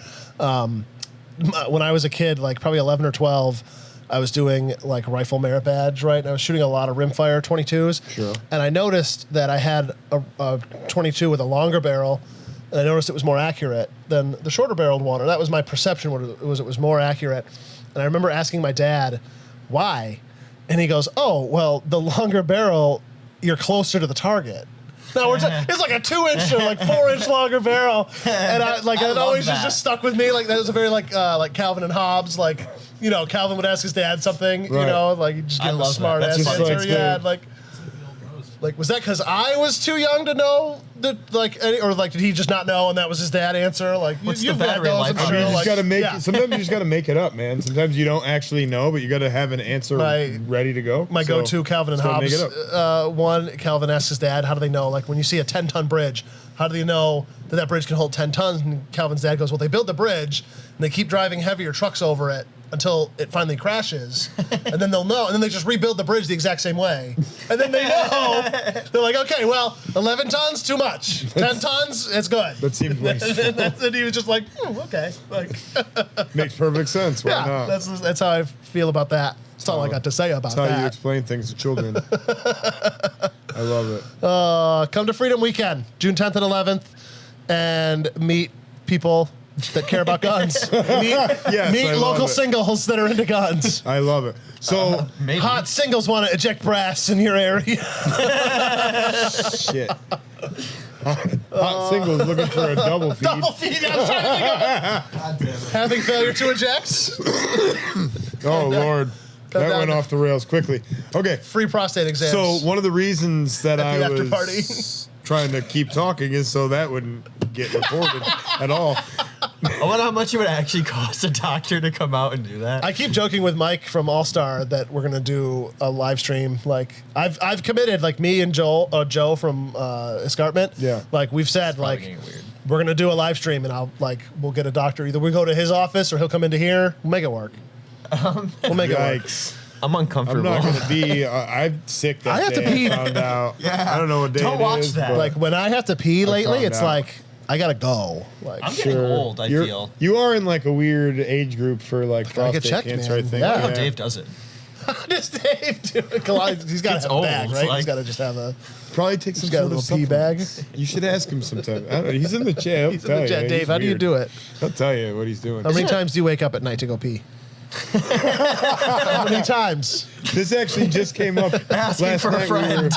When I was a kid, like probably 11 or 12, I was doing like rifle merit badge, right? And I was shooting a lot of rimfire 22s. Sure. And I noticed that I had a 22 with a longer barrel, and I noticed it was more accurate than the shorter barreled one, or that was my perception. It was more accurate. And I remember asking my dad, why? And he goes, "Oh, well, the longer barrel, you're closer to the target." No, it's like a 2-inch or like 4-inch longer barrel, and it love always that. just stuck with me. Like that was a very like Calvin and Hobbes. Like Calvin would ask his dad something. Right. Like he'd just I give him a love that. smart That's ass just answer. like Yeah, the- like was that because I was too young to know that or like did he just not know and that was his dad answer? Like What's you've the had battery those, life I'm on sure, You yours? just gotta make. yeah. Sometimes you just gotta make it up, man. Sometimes you don't actually know, but you gotta have an answer ready to go. My So, go-to Calvin and just gotta make Hobbes it up. one. Calvin asks his dad, "How do they know? Like when you see a 10-ton bridge, how do they know that bridge can hold 10 tons?" And Calvin's dad goes, "Well, they build the bridge and they keep driving heavier trucks over it until it finally crashes, and then they'll know. And then they just rebuild the bridge the exact same way, and then they know. They're like, okay, well, 11 tons too much, 10 tons it's good." That seems wasteful. And he was just like, okay, like Makes perfect sense. Why yeah, not? that's how I feel about that. That's all I got to say about That's how you that. explain things to children. I love it. Come to Freedom Weekend, June 10th and 11th, and meet people that care about guns. meet I love local it. singles that are into guns. I love it. So Maybe. Hot singles want to eject brass in your area. shit. Hot singles looking for a double feed. Double feed. I was trying to think of it. Having failure to eject. Oh Lord, that down went to- off the rails quickly. Okay, Free prostate exams. so one of the reasons that At I the after was party. trying to keep talking is so that wouldn't get recorded at all. I wonder how much it would actually cost a doctor to come out and do that. I keep joking with Mike from All Star that we're gonna do a live stream. Like I've committed. Like me and Joe from Escarpment. Yeah. Like we've said, Probably like getting weird. we're gonna do a live stream, and we'll get a doctor. Either we go to his office or he'll come into here. We'll make it work. We'll make it work. Yikes. I'm I'm uncomfortable. not gonna be. I'm sick that I have to day. pee. I found out. Yeah. I don't know what day Don't it watch is, that. but Like when I have to pee lately, found it's out. like I gotta go. Like I'm getting old, I feel. You are in like a weird age group for like Gotta get prostate checked, cancer, man. I think. Yeah. How Dave does it. this Dave, dude, he's got It's to have a bag, old, right? like- He's got to just have a. Probably take some He's got a sort of little pee bag. supplement. You should ask him sometime. I don't know. He's in the chat. He'll He's in tell the you. chat. Dave, He's how do you weird. do it? He'll tell you what he's doing. How many times do you wake up at night to go pee? How many times? This actually just came up Asking last for a night. friend.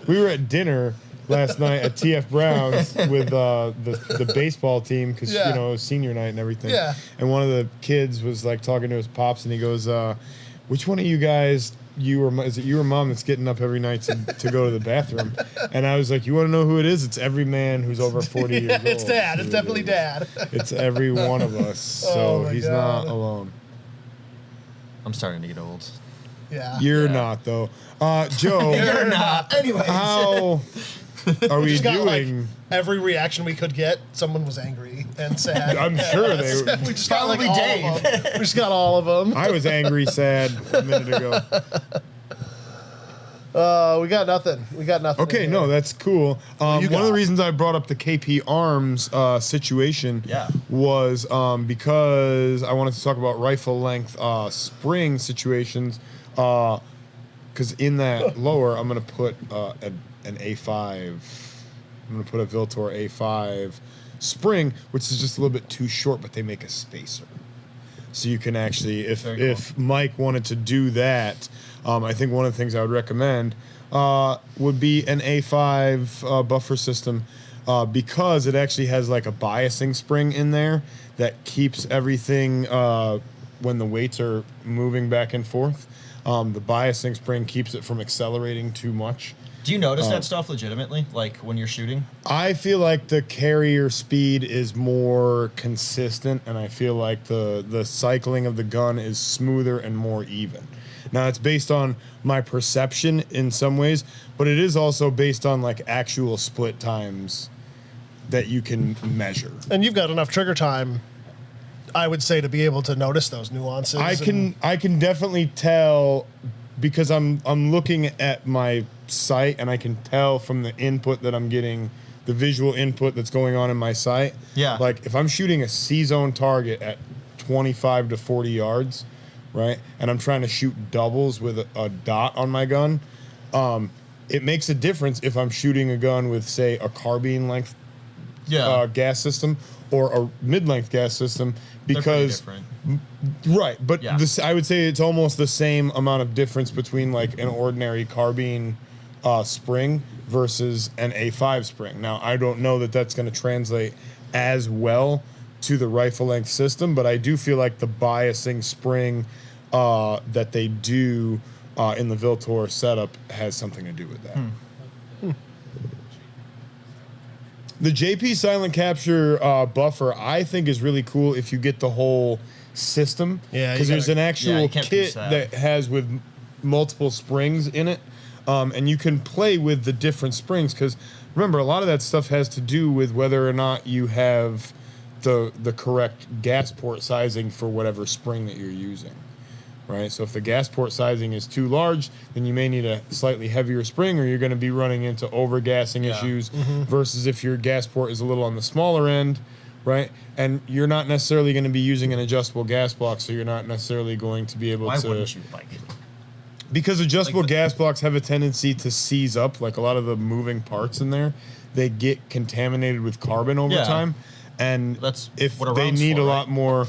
We were at dinner last night at TF Brown's with the baseball team because Yeah. it was senior night and everything. Yeah. And one of the kids was like talking to his pops and he goes, "Which one of you guys? Is it you or mom that's getting up every night to go to the bathroom?" And I was like, "You want to know who it is? It's every man who's over 40 years old. It's dad. It's Who it definitely is. dad. It's every one of us. So Oh my he's God. not alone. I'm starting to get old. Yeah. You're not though. Joe, You're not. Anyways. how are we just got doing? like every reaction we could get. Someone was angry and sad. I'm sure they were. We just got like Probably all Dave. of them. We just got all of them. I was angry, sad a minute ago. We got nothing. We got nothing. Okay, in no, here. that's cool. you One of got? the reasons I brought up the KP Arms situation Yeah. was because I wanted to talk about rifle length spring situations. Because in that lower, I'm going to put an A5. I'm going to put a Viltor A5 spring, which is just a little bit too short, but they make a spacer. So you can actually, Very cool. if Mike wanted to do that, I think one of the things I would recommend would be an A5 buffer system because it actually has like a biasing spring in there that keeps everything when the weights are moving back and forth. The biasing spring keeps it from accelerating too much. Do you notice that stuff legitimately, like when you're shooting? I feel like the carrier speed is more consistent, and I feel like the cycling of the gun is smoother and more even. Now, it's based on my perception in some ways, but it is also based on like actual split times that you can measure. And you've got enough trigger time, I would say, to be able to notice those nuances. I can definitely tell because I'm looking at my sight and I can tell from the input that I'm getting, the visual input that's going on in my sight. Yeah. Like if I'm shooting a C-zone target at 25 to 40 yards, right, and I'm trying to shoot doubles with a dot on my gun, it makes a difference if I'm shooting a gun with, say, a carbine length gas system or a mid-length gas system They're pretty because different. right, but Yeah. I would say it's almost the same amount of difference between like an ordinary carbine spring versus an A5 spring. Now, I don't know that that's going to translate as well to the rifle length system, but I do feel like the biasing spring that they do in the Viltor setup has something to do with that. The JP Silent Capture buffer, I think, is really cool if you get the whole system. Yeah, because there's an actual you can't piece kit that. that has with multiple springs in it, and you can play with the different springs. Because remember, a lot of that stuff has to do with whether or not you have the correct gas port sizing for whatever spring that you're using. Right, so if the gas port sizing is too large, then you may need a slightly heavier spring, or you're going to be running into overgassing issues. Versus if your gas port is a little on the smaller end, right, and you're not necessarily going to be using an adjustable gas block, so you're not necessarily going to be able Why to. wouldn't you like? Because adjustable Like the- gas blocks have a tendency to seize up, like a lot of the moving parts in there, they get contaminated with carbon over Yeah. time, and That's if what a they round's need for, a right? lot more.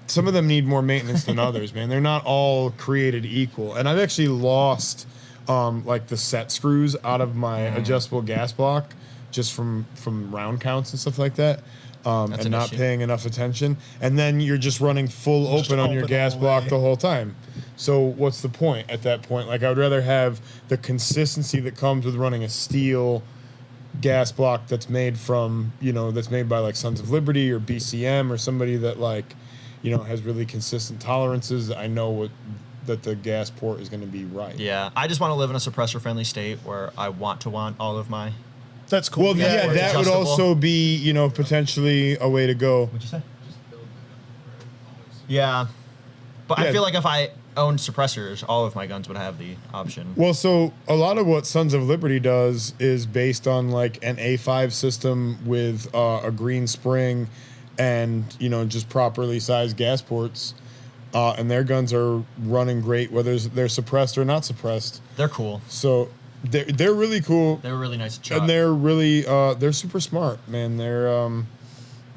Some of them need more maintenance than others, man. They're not all created equal. And I've actually lost like the set screws out of my adjustable gas block just from round counts and stuff like that. And an not issue. paying enough attention. And then you're just running full Just open on your open gas all the block way. the whole time. So what's the point at that point? Like, I would rather have the consistency that comes with running a steel gas block that's made from, that's made by like Sons of Liberty or BCM or somebody that like, has really consistent tolerances. I know that the gas port is going to be right. Yeah, I just want to live in a suppressor-friendly state where I want all of my. That's cool. Well, yeah, where it's that would adjustable. also be, potentially a way to go. What'd you say? Yeah, but Yeah. I feel like if I owned suppressors, all of my guns would have the option. Well, so a lot of what Sons of Liberty does is based on like an A5 system with a green spring and, just properly sized gas ports. And their guns are running great, whether they're suppressed or not suppressed. They're cool. So they're really cool. They were really nice to chop. And they're really they're super smart, man.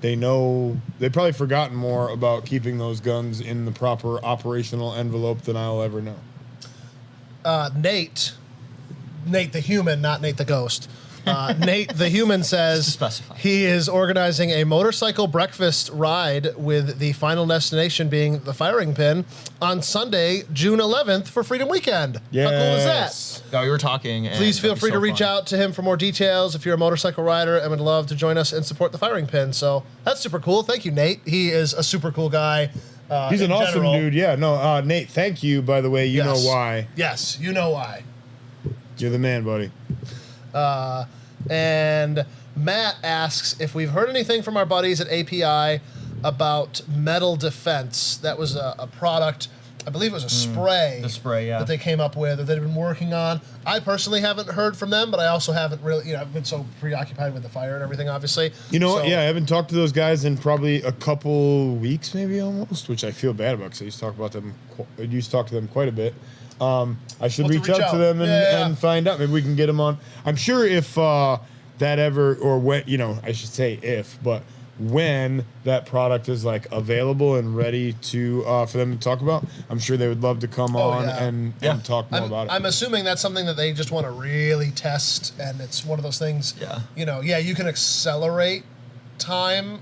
They've probably forgotten more about keeping those guns in the proper operational envelope than I'll ever know. Nate the human, not Nate the ghost. Nate the human says Just to specify. he is organizing a motorcycle breakfast ride with the final destination being the firing pin on Sunday, June 11th for Freedom Weekend. How cool is that? No, we were talking. And Please feel that'd be free so to reach fun. out to him for more details if you're a motorcycle rider and would love to join us and support the firing pin. So that's super cool. Thank you, Nate. He is a super cool guy. He's an in awesome general. dude. Yeah, no, Nate, thank you, by the way. You Yes. know why. Yes, you know why. You're the man, buddy. And Matt asks if we've heard anything from our buddies at API about metal defense. That was a product, I believe it was a spray. the spray, yeah. That they came up with or they've been working on. I personally haven't heard from them, but I also haven't really, I've been so preoccupied with the fire and everything, obviously. You know what? So- Yeah, I haven't talked to those guys in probably a couple weeks, maybe almost, which I feel bad about because I used to talk about them. I used to talk to them quite a bit. I should We'll have reach to reach out to out. them Yeah. and find out. Maybe we can get them on. I'm sure if that ever or when, I should say if, but when that product is like available and ready to for them to talk about, I'm sure they would love to come on yeah. and talk more about it. I'm assuming that's something that they just want to really test, and it's one of those things. Yeah. You can accelerate time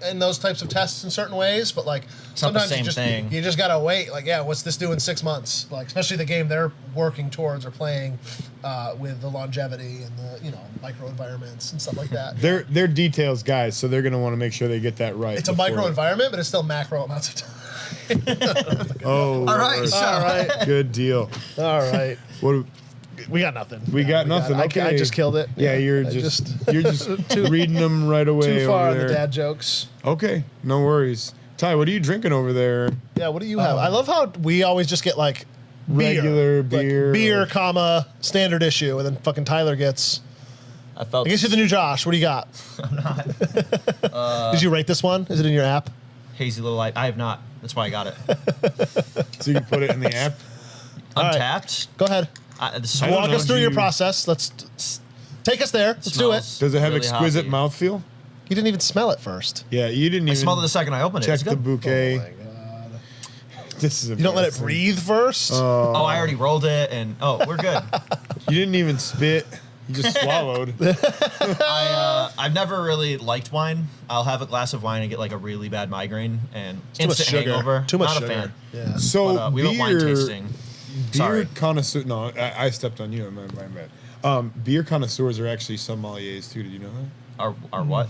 in those types of tests in certain ways, but like It's not the sometimes same thing. you just gotta wait. Like, what's this do in 6 months? Like, especially the game they're working towards or playing with the longevity and the microenvironments and stuff like that. They're details guys, so they're gonna want to make sure they get that right. It's a before- microenvironment, but it's still macro amounts of time. Oh, All right, Lord. so- All right, Good deal. all right. What? We got nothing. We got nothing. I Okay. just killed it. Yeah, you're I just reading them right away. too far over on the there. dad jokes. Okay, no worries. Ty, what are you drinking over there? Yeah, what do you have? I love how we always just get like Regular beer. beer. Like, beer, comma, standard issue, and then fucking Tyler gets. I felt. I guess you're the new Josh. What do you got? I'm not. Did you rate this one? Is it in your app? hazy little light. I have not. That's why I got it. So you can put it in the app. All right. Untapped. Go ahead. This I don't Walk know, us through do your you- process. Let's take us there. Let's do it. smells Does it have really exquisite hoppy. mouthfeel? You didn't even smell it first. Yeah, you didn't I even smelled it the second I opened it. check It's the good. bouquet. Oh my god. This is You don't let it embarrassing. breathe first. Oh, I already rolled it, and we're good. You didn't even spit. You just swallowed. I've never really liked wine. I'll have a glass of wine and get like a really bad migraine and Too much instant sugar. hangover. Too much Not sugar. a fan. Yeah. So But, we went wine tasting. Beer Sorry. connoisseur. No, I stepped on you. My bad. Beer connoisseurs are actually sommeliers too. Did you know that? Are what?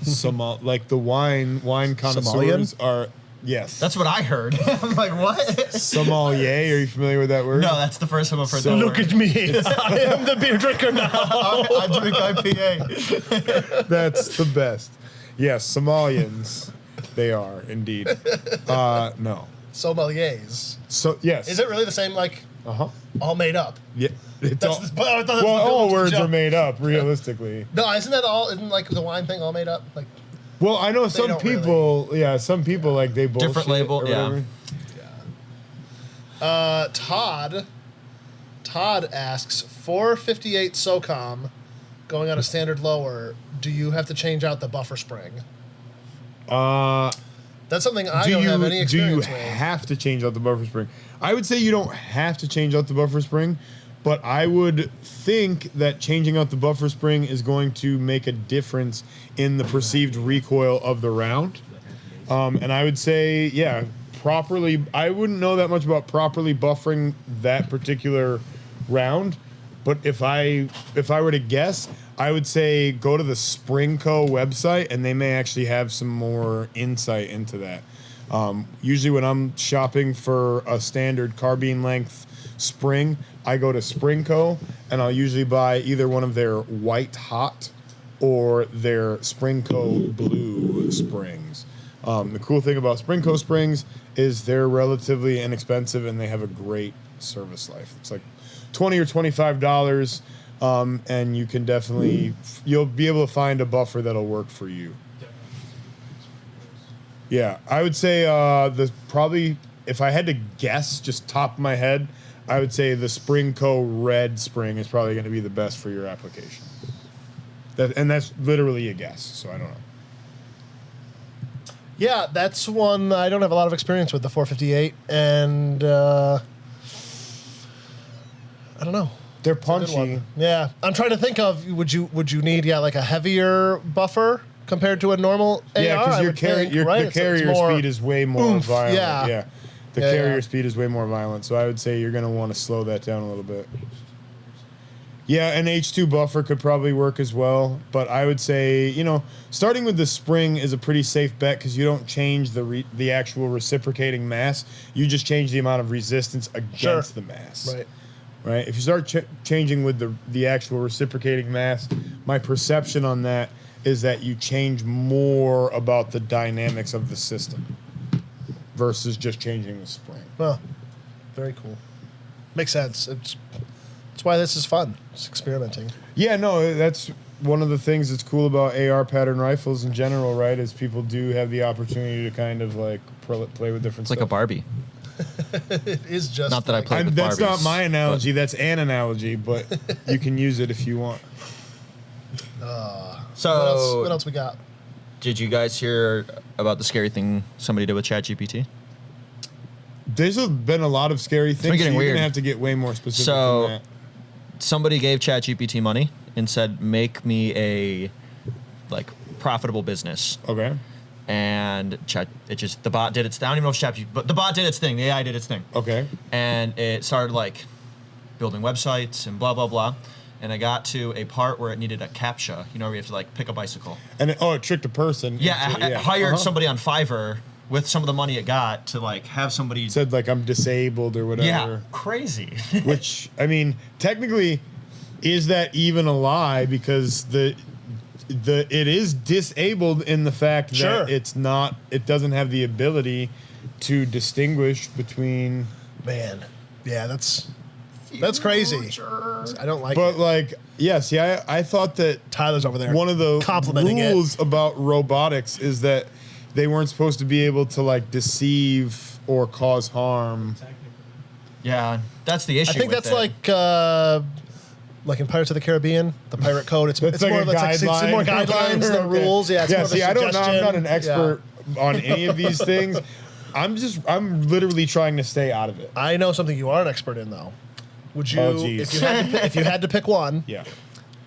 Like the wine connoisseurs are. Yes. That's what I heard. I'm like, what? Sommelier. Are you familiar with that word? No, that's the first time I've heard So- that Look word. at me. I am the beer drinker now. I drink IPA. That's the best. Yes, Somalians. They are indeed. No. Sommeliers. So yes. Is it really the same, like, Uh-huh. all made up? Yeah. It's That's all, I thought that was well, the all biblical words joke. are made up, realistically. No, isn't like the wine thing all made up? Like, Well, I know some don't people. Yeah, some people like they bullshit. Different label, or yeah. whatever. Todd asks 458 SOCOM going on a standard lower. Do you have to change out the buffer spring? That's something I don't have any experience with. Have to change out the buffer spring? I would say you don't have to change out the buffer spring, but I would think that changing out the buffer spring is going to make a difference in the perceived recoil of the round. And I would say, yeah, properly. I wouldn't know that much about properly buffering that particular round, but if I were to guess, I would say go to the Springco website, and they may actually have some more insight into that. Usually, when I'm shopping for a standard carbine length spring, I go to Springco, and I'll usually buy either one of their white hot or their Springco blue springs. The cool thing about Springco springs is they're relatively inexpensive, and they have a great service life. It's like $20 or $25, and you can definitely you'll be able to find a buffer that'll work for you. Yeah, I would say the probably if I had to guess, just top of my head, I would say the Springco red spring is probably going to be the best for your application. And that's literally a guess, so I don't know. Yeah, that's one I don't have a lot of experience with, the 458, and I don't know. They're It's a good punchy. one. Yeah, I'm trying to think of would you need like a heavier buffer compared to a normal Yeah, AR? because I your would think, your right? the It's carrier more speed is way more oomph, violent. yeah. The Yeah, carrier yeah. speed is way more violent, so I would say you're going to want to slow that down a little bit. Yeah, an H2 buffer could probably work as well, but I would say, starting with the spring is a pretty safe bet because you don't change the actual reciprocating mass. You just change the amount of resistance against the mass. Right. Right? If you start changing with the actual reciprocating mass, my perception on that is that you change more about the dynamics of the system versus just changing the spring. Well, very cool. Makes sense. It's why this is fun. It's experimenting. Yeah, no, that's one of the things that's cool about AR pattern rifles in general, right? Is people do have the opportunity to kind of like play with different It's like a stuff. Barbie. It is just Not that I like- play with That's not Barbies, my analogy. That's an analogy, but you can use it if you want. So, What else we got? did you guys hear about the scary thing somebody did with ChatGPT? There's been a lot of scary things. getting so you're weird. gonna have to get way more specific So- than that. Somebody gave ChatGPT money and said, "Make me a profitable business." Okay. And the bot did its. I don't even know if ChatGPT, but the bot did its thing. The AI did its thing. Okay. And it started building websites and blah blah blah. And I got to a part where it needed a CAPTCHA. Where you have to pick a bicycle. And it tricked a person. Yeah, into- I hired Uh-huh. somebody on Fiverr with some of the money it got to have somebody. Said I'm disabled or whatever. Yeah, crazy. Which I mean, technically, is that even a lie? Because it is disabled in the fact Sure. that it doesn't have the ability to distinguish between. Man, yeah, that's crazy. I don't like But it. I thought that Tyler's over there. one of the complimenting rules about robotics is that they weren't supposed to be able to deceive or cause harm. Yeah, that's the issue. I think with that's it. like in Pirates of the Caribbean, the pirate code. It's It's more a it's more guideline. guidelines than Okay. rules. Yeah, it's Yeah. more of a See, I don't know. I'm not an suggestion. expert on any of these things. I'm literally trying to stay out of it. I know something you are an expert in though. Would you, Oh, geez. if you had to pick one, Yeah.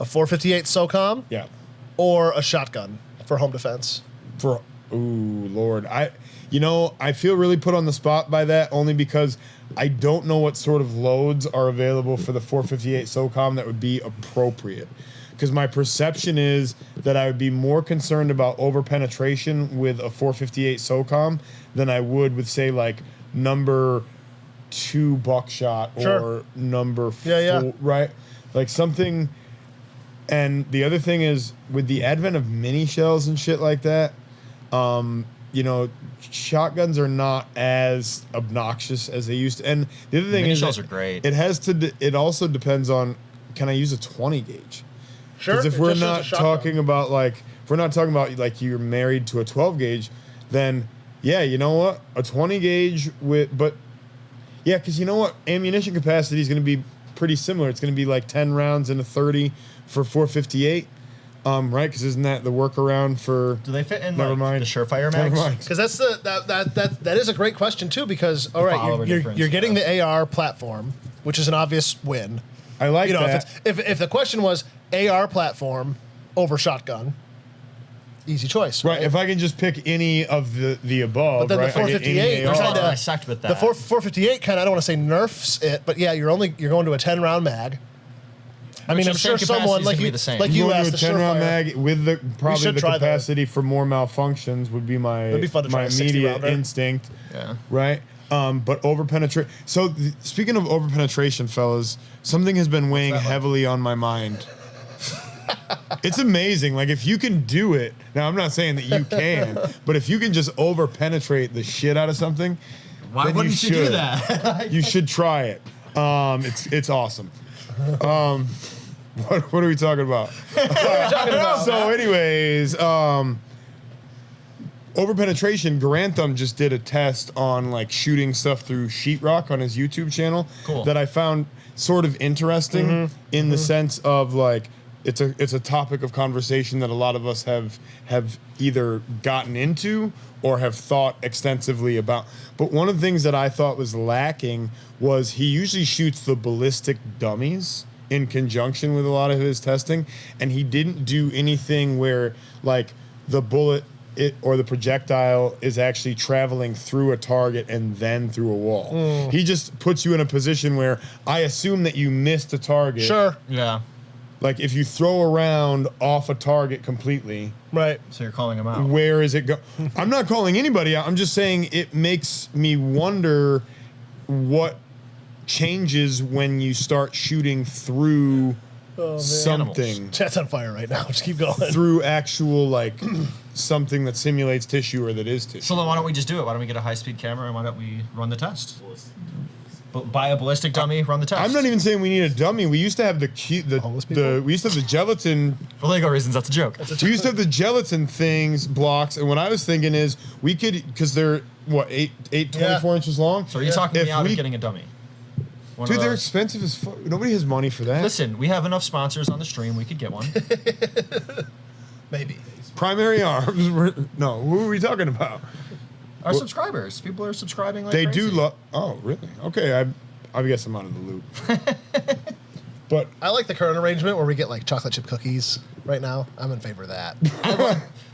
a 458 SOCOM Yeah. or a shotgun for home defense? For Lord, I feel really put on the spot by that only because I don't know what sort of loads are available for the 458 SOCOM that would be appropriate. Because my perception is that I would be more concerned about over penetration with a 458 SOCOM than I would with, say, like number 2 buckshot Sure. or number Yeah. 4, right? Like something. And the other thing is, with the advent of mini shells and shit like that, shotguns are not as obnoxious as they used to. And the other thing Mini is, shells that are great. It also depends on, can I use a 20 gauge? Sure. Because if it we're just shows a not shotgun. talking about like you're married to a 12 gauge, then yeah, you know what, a 20 gauge because you know what, ammunition capacity is going to be pretty similar. It's going to be like 10 rounds in a 30 for 458, right? Because isn't that the workaround for? Do they fit in Never like, mind. the Surefire Never mags? mind. Because that's that is a great question too. Because all follower right, you're difference, getting yeah. the AR platform, which is an obvious win. I like You know, that. if the question was AR platform over shotgun, easy choice, Right, if I can just pick any of the above, But then the right? I get any 458, AR. There's a lot kinda- to dissect with that. The 458 kind of, I don't want to say nerfs it, but yeah, you're going to a 10 round mag. I mean, Which I'm the sure same someone capacity's like gonna be you, the same. like You you go asked to the a 10 round Surefire. mag with the probably should the try that. capacity for more malfunctions would be my It'd be fun to try my a 60 immediate rounder. instinct. Yeah. Right. But over penetration. So speaking of over penetration, fellas, something has been weighing that like? heavily on my mind. It's amazing. Like if you can do it. Now I'm not saying that you can, but if you can just over penetrate the shit out of something, Why then wouldn't you do should. that? You should try it. It's awesome. What are we talking about? So, anyways, over penetration. Grantham just did a test on like shooting stuff through sheetrock on his YouTube channel. Cool. That I found sort of interesting in the sense of like it's a topic of conversation that a lot of us have either gotten into or have thought extensively about. But one of the things that I thought was lacking was he usually shoots the ballistic dummies in conjunction with a lot of his testing, and he didn't do anything where like the bullet or the projectile is actually traveling through a target and then through a wall. He just puts you in a position where I assume that you missed a target. Sure, Yeah. Like if you throw a round off a target completely, right. So you're calling them out. where is it go? I'm not calling anybody out. I'm just saying it makes me wonder what changes when you start shooting through something. Chat's on fire right now. Just keep going. Through actual like something that simulates tissue or that is tissue. So then why don't we just do it? Why don't we get a high-speed camera and why don't we run the test? Buy a ballistic dummy, run the test. I'm not even saying we need a dummy. We used to have Homeless people? we used to have the gelatin. For legal reasons, that's a joke. We used to have the gelatin things blocks, and what I was thinking is we could, because they're what 24 inches long. So are you talking If me out we- of getting a dummy? One Dude, of they're those. expensive as fuck. Nobody has money for that. Listen, we have enough sponsors on the stream. We could get one. Maybe. Primary Arms. No, who are we talking about? Our subscribers. People are subscribing like They crazy. do love. Oh, really? Okay, I guess I'm out of the loop. But I like the current arrangement where we get like chocolate chip cookies right now. I'm in favor of that.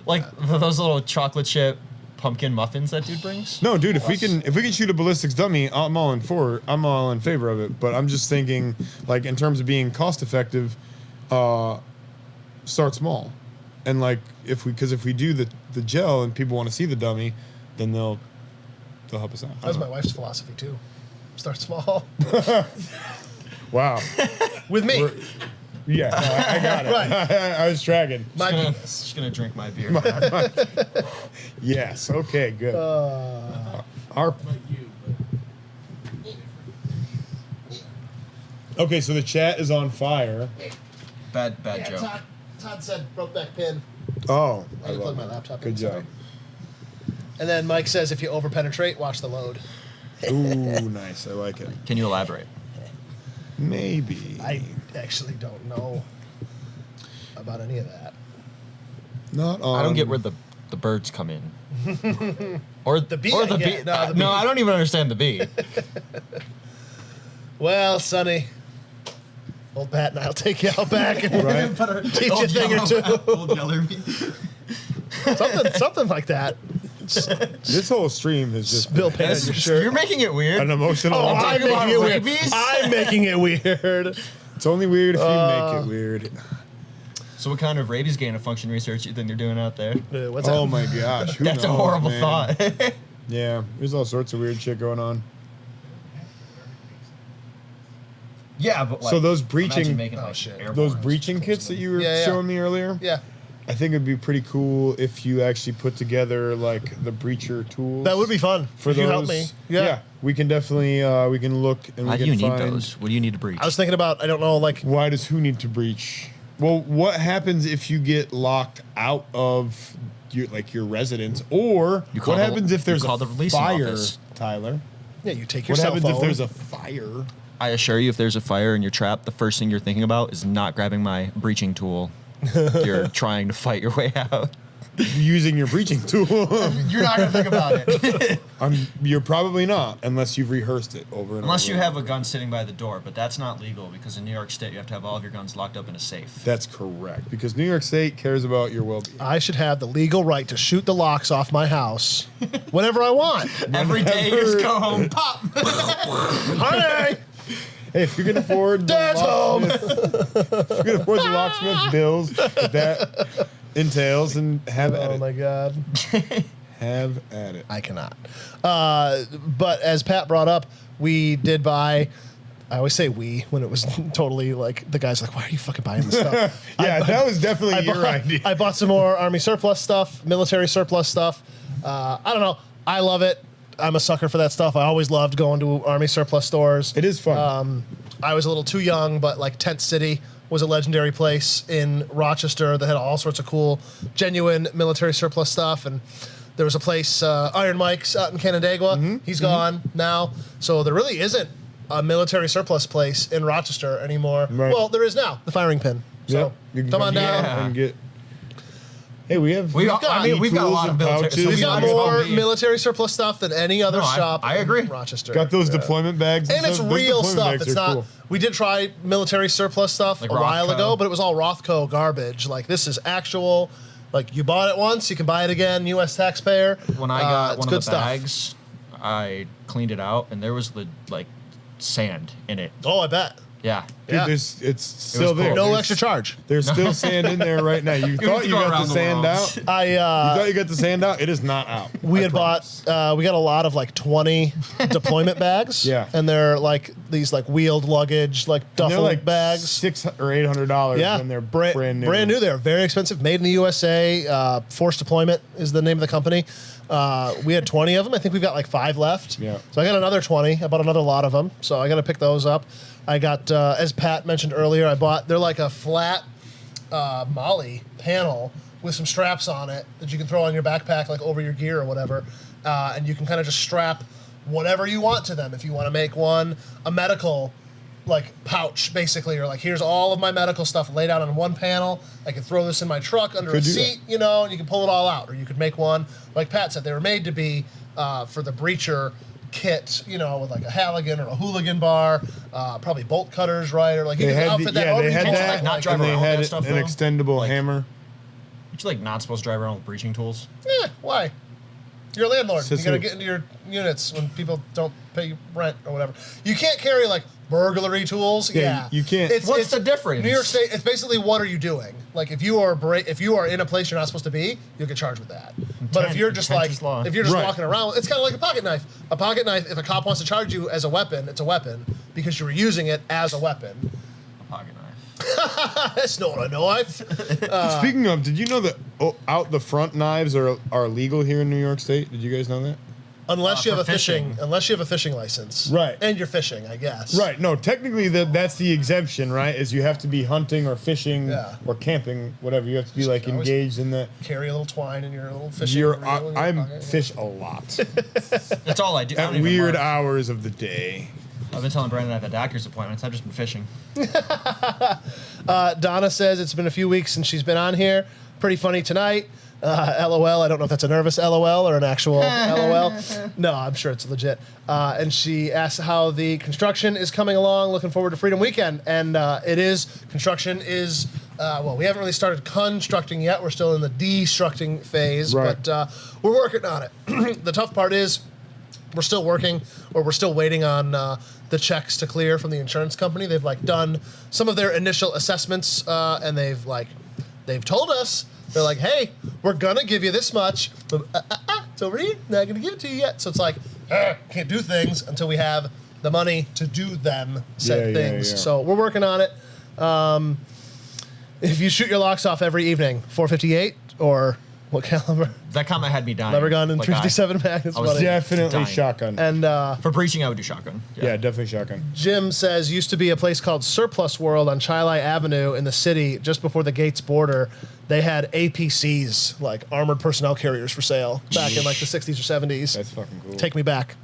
Like those little chocolate chip pumpkin muffins that dude brings. no, dude, if we can shoot a ballistics dummy, I'm all in favor of it. But I'm just thinking, like in terms of being cost effective, start small, and like if we do the gel and people want to see the dummy, then they'll help us out. That was my wife's philosophy too. Start small. Wow. With me. Yeah, no, I got it. Right. I was tracking. Just gonna drink my beer. Yes. Okay. Good. Our okay. So the chat is on fire. Bad Yeah, joke. Todd said Brokeback Pin. Oh, I had to plug my laptop in. Good job. Sorry. And then Mike says if you overpenetrate, watch the load. Ooh, nice. I like it. Can you elaborate? Maybe. I actually don't know about any of that. Not on. I don't get where the birds come in. Or The bee, Or the I bee. get. No, the bee. No, I don't even understand the bee. Well, Sonny, Old Pat and I'll take you out back and Right? teach you a thing or two. Old Yeller me. something like that. This whole stream has just Bill Payne on your shirt. You're making it weird. an emotional. Oh, I'm I'm talking making it about weird. rabies? I'm making it weird. It's only weird if you make it weird. So what kind of rabies gain of function research you think they're doing out there? What's Oh up? my gosh, who That's a knows, horrible man? thought. Yeah, there's all sorts of weird shit going on. Yeah, but like, So those imagine breaching- making, Oh, like, shit. airborne Those or breaching something kits that you were Yeah. showing me earlier, Yeah, I think it'd be pretty cool if you actually put together like the breacher tools. that would be fun. for If those. you help me. Yeah. we can definitely we can look and Why we do can you need find. those? What do you need to breach? I was thinking about, I don't know, like, Why does who need to breach? Well, what happens if you get locked out of your residence, or You call what the- happens if you there's call a the leasing fire, office. Tyler? yeah, you take your What cell happens phone. if there's a fire? I assure you, if there's a fire and you're trapped, the first thing you're thinking about is not grabbing my breaching tool. You're trying to fight your way out. Using your breaching tool. You're not gonna think about it. You're probably not, unless you've rehearsed it over and Unless over. you have a gun sitting by the door, but that's not legal because in New York State you have to have all of your guns locked up in a safe. That's correct, because New York State cares about your well-being. I should have the legal right to shoot the locks off my house whenever I want. Every day you just go home, pop. Honey! Hey, if you can afford Dad's home. if you can afford the locksmith bills that entails, and have at Oh it. my God. Have at it. I cannot. But as Pat brought up, we did buy. I always say we when it was totally like the guy's like, why are you fucking buying this stuff? Yeah, that was definitely your bought, idea. I bought some more army surplus stuff, military surplus stuff. I don't know. I love it. I'm a sucker for that stuff. I always loved going to army surplus stores. It is fun. I was a little too young, but like Tent City was a legendary place in Rochester that had all sorts of cool, genuine military surplus stuff. And there was a place, Iron Mike's out in Canandaigua. He's gone now. So there really isn't a military surplus place in Rochester anymore. Right. Well, there is now, the Firing Pin. So Yep, you can come on down. Yeah. and get. Hey, we've We've got a lot of military. pouches. We've we got might as well more be- military surplus stuff than any other No, shop I agree. in Rochester. Got those Yeah. deployment bags, And it's stuff. Those real deployment stuff. bags It's are not. cool. We did try military surplus stuff Like a while Rothko. ago, but it was all Rothko garbage. Like this is actual. Like you bought it once, you can buy it again. U.S. taxpayer. When I got it's one good of the stuff. bags, I cleaned it out and there was like sand in it. Oh, I bet. Yeah. Dude, Yeah. it's still cool. there. No There's- extra charge. There's still sand in there right now. You thought to you go got around the the sand world. out. You I thought you got the sand out. It is not out. we I had promise. bought. We got a lot of like 20 deployment bags. Yeah. And they're like these like wheeled luggage like They're duffel like $600 $600 or $800 Yeah, when they're brand brand new. They're very expensive. Made in the USA. Forced Deployment is the name of the company. We had 20 of them. I think we've got like 5 left. Yeah. So I got another 20. I bought another lot of them. So I got to pick those up. I got, as Pat mentioned earlier, they're like a flat Molly panel with some straps on it that you can throw on your backpack, like over your gear or whatever. And you can kind of just strap whatever you want to them. If you want to make one a medical like pouch basically, or like here's all of my medical stuff laid out on one panel. I can throw this in my truck under a Could do seat, you know, and you can pull it all out. Or you could make one, like Pat said, they were made to be for the breacher kit, you know, with like a Halligan or a hooligan bar, probably bolt cutters, right? Or like you They can had outfit the, that. yeah, however they you had want, that, like, not drive and they around with had that stuff, an though. extendable Like- hammer. Aren't you like not supposed to drive around with breaching tools? why? You're a landlord. Says You gotta who? get into your units when people don't pay you rent or whatever. You can't carry like burglary tools. Yeah, Yeah, you can't. What's the difference? New York State. It's basically what are you doing? Like if you are in a place you're not supposed to be, you'll get charged with that. But if you're just Intent like is law. if you're just Right. walking around, it's kind of like a pocket knife. A pocket knife. If a cop wants to charge you as a weapon, it's a weapon because you were using it as a weapon. A pocket knife. That's not a knife. Speaking of, did you know that out the front knives are legal here in New York State? Did you guys know that? Unless you have a for fishing, fishing. unless you have a fishing license, Right. And you're fishing, I guess. Right. No, technically that's the exemption, right? Is you have to be hunting or fishing Yeah. or camping, whatever. You have to be like always engaged in that. Carry a little twine in your little fishing reel in your I'm pocket. fish a lot That's all I do. I at don't even weird work. hours of the day. I've been telling Brandon I've had doctor's appointments. I've just been fishing. Donna says it's been a few weeks since she's been on here. Pretty funny tonight. LOL. I don't know if that's a nervous LOL or an actual LOL. No, I'm sure it's legit. And she asks how the construction is coming along. Looking forward to Freedom Weekend. And construction is, we haven't really started constructing yet. We're still in the destructing phase, Right. but we're working on it. The tough part is we're still working, or we're still waiting on the checks to clear from the insurance company. They've done some of their initial assessments, and they've told us, they're like, hey, we're gonna give you this much, but it's over here, not gonna give it to you yet. So it's like, can't do things until we have the money to do them said things. Yeah. So we're working on it. If you shoot your locks off every evening, 458 or what caliber? That comment had me dying. Lever gun and Like, 57 mag. It's I was funny. Definitely Dying. shotgun. And For breaching, I would do shotgun. yeah, definitely shotgun. Jim says used to be a place called Surplus World on Chilai Avenue in the city, just before the Gates border. They had APCs, like armored personnel carriers, for sale back in the 60s or 70s. That's fucking cool. Take me back,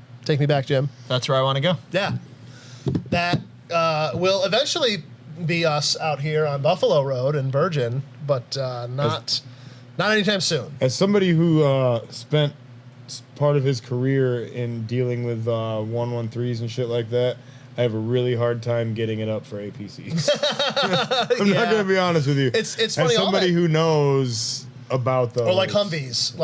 Jim. That's where I want to go. Yeah, that will eventually be us out here on Buffalo Road in Virgin, but not anytime soon. As somebody who spent part of his career in dealing with 113s and shit like that, I have a really hard time getting it up for APCs. I'm not gonna be honest with you. It's As funny. somebody who knows about those, Or like Humvees.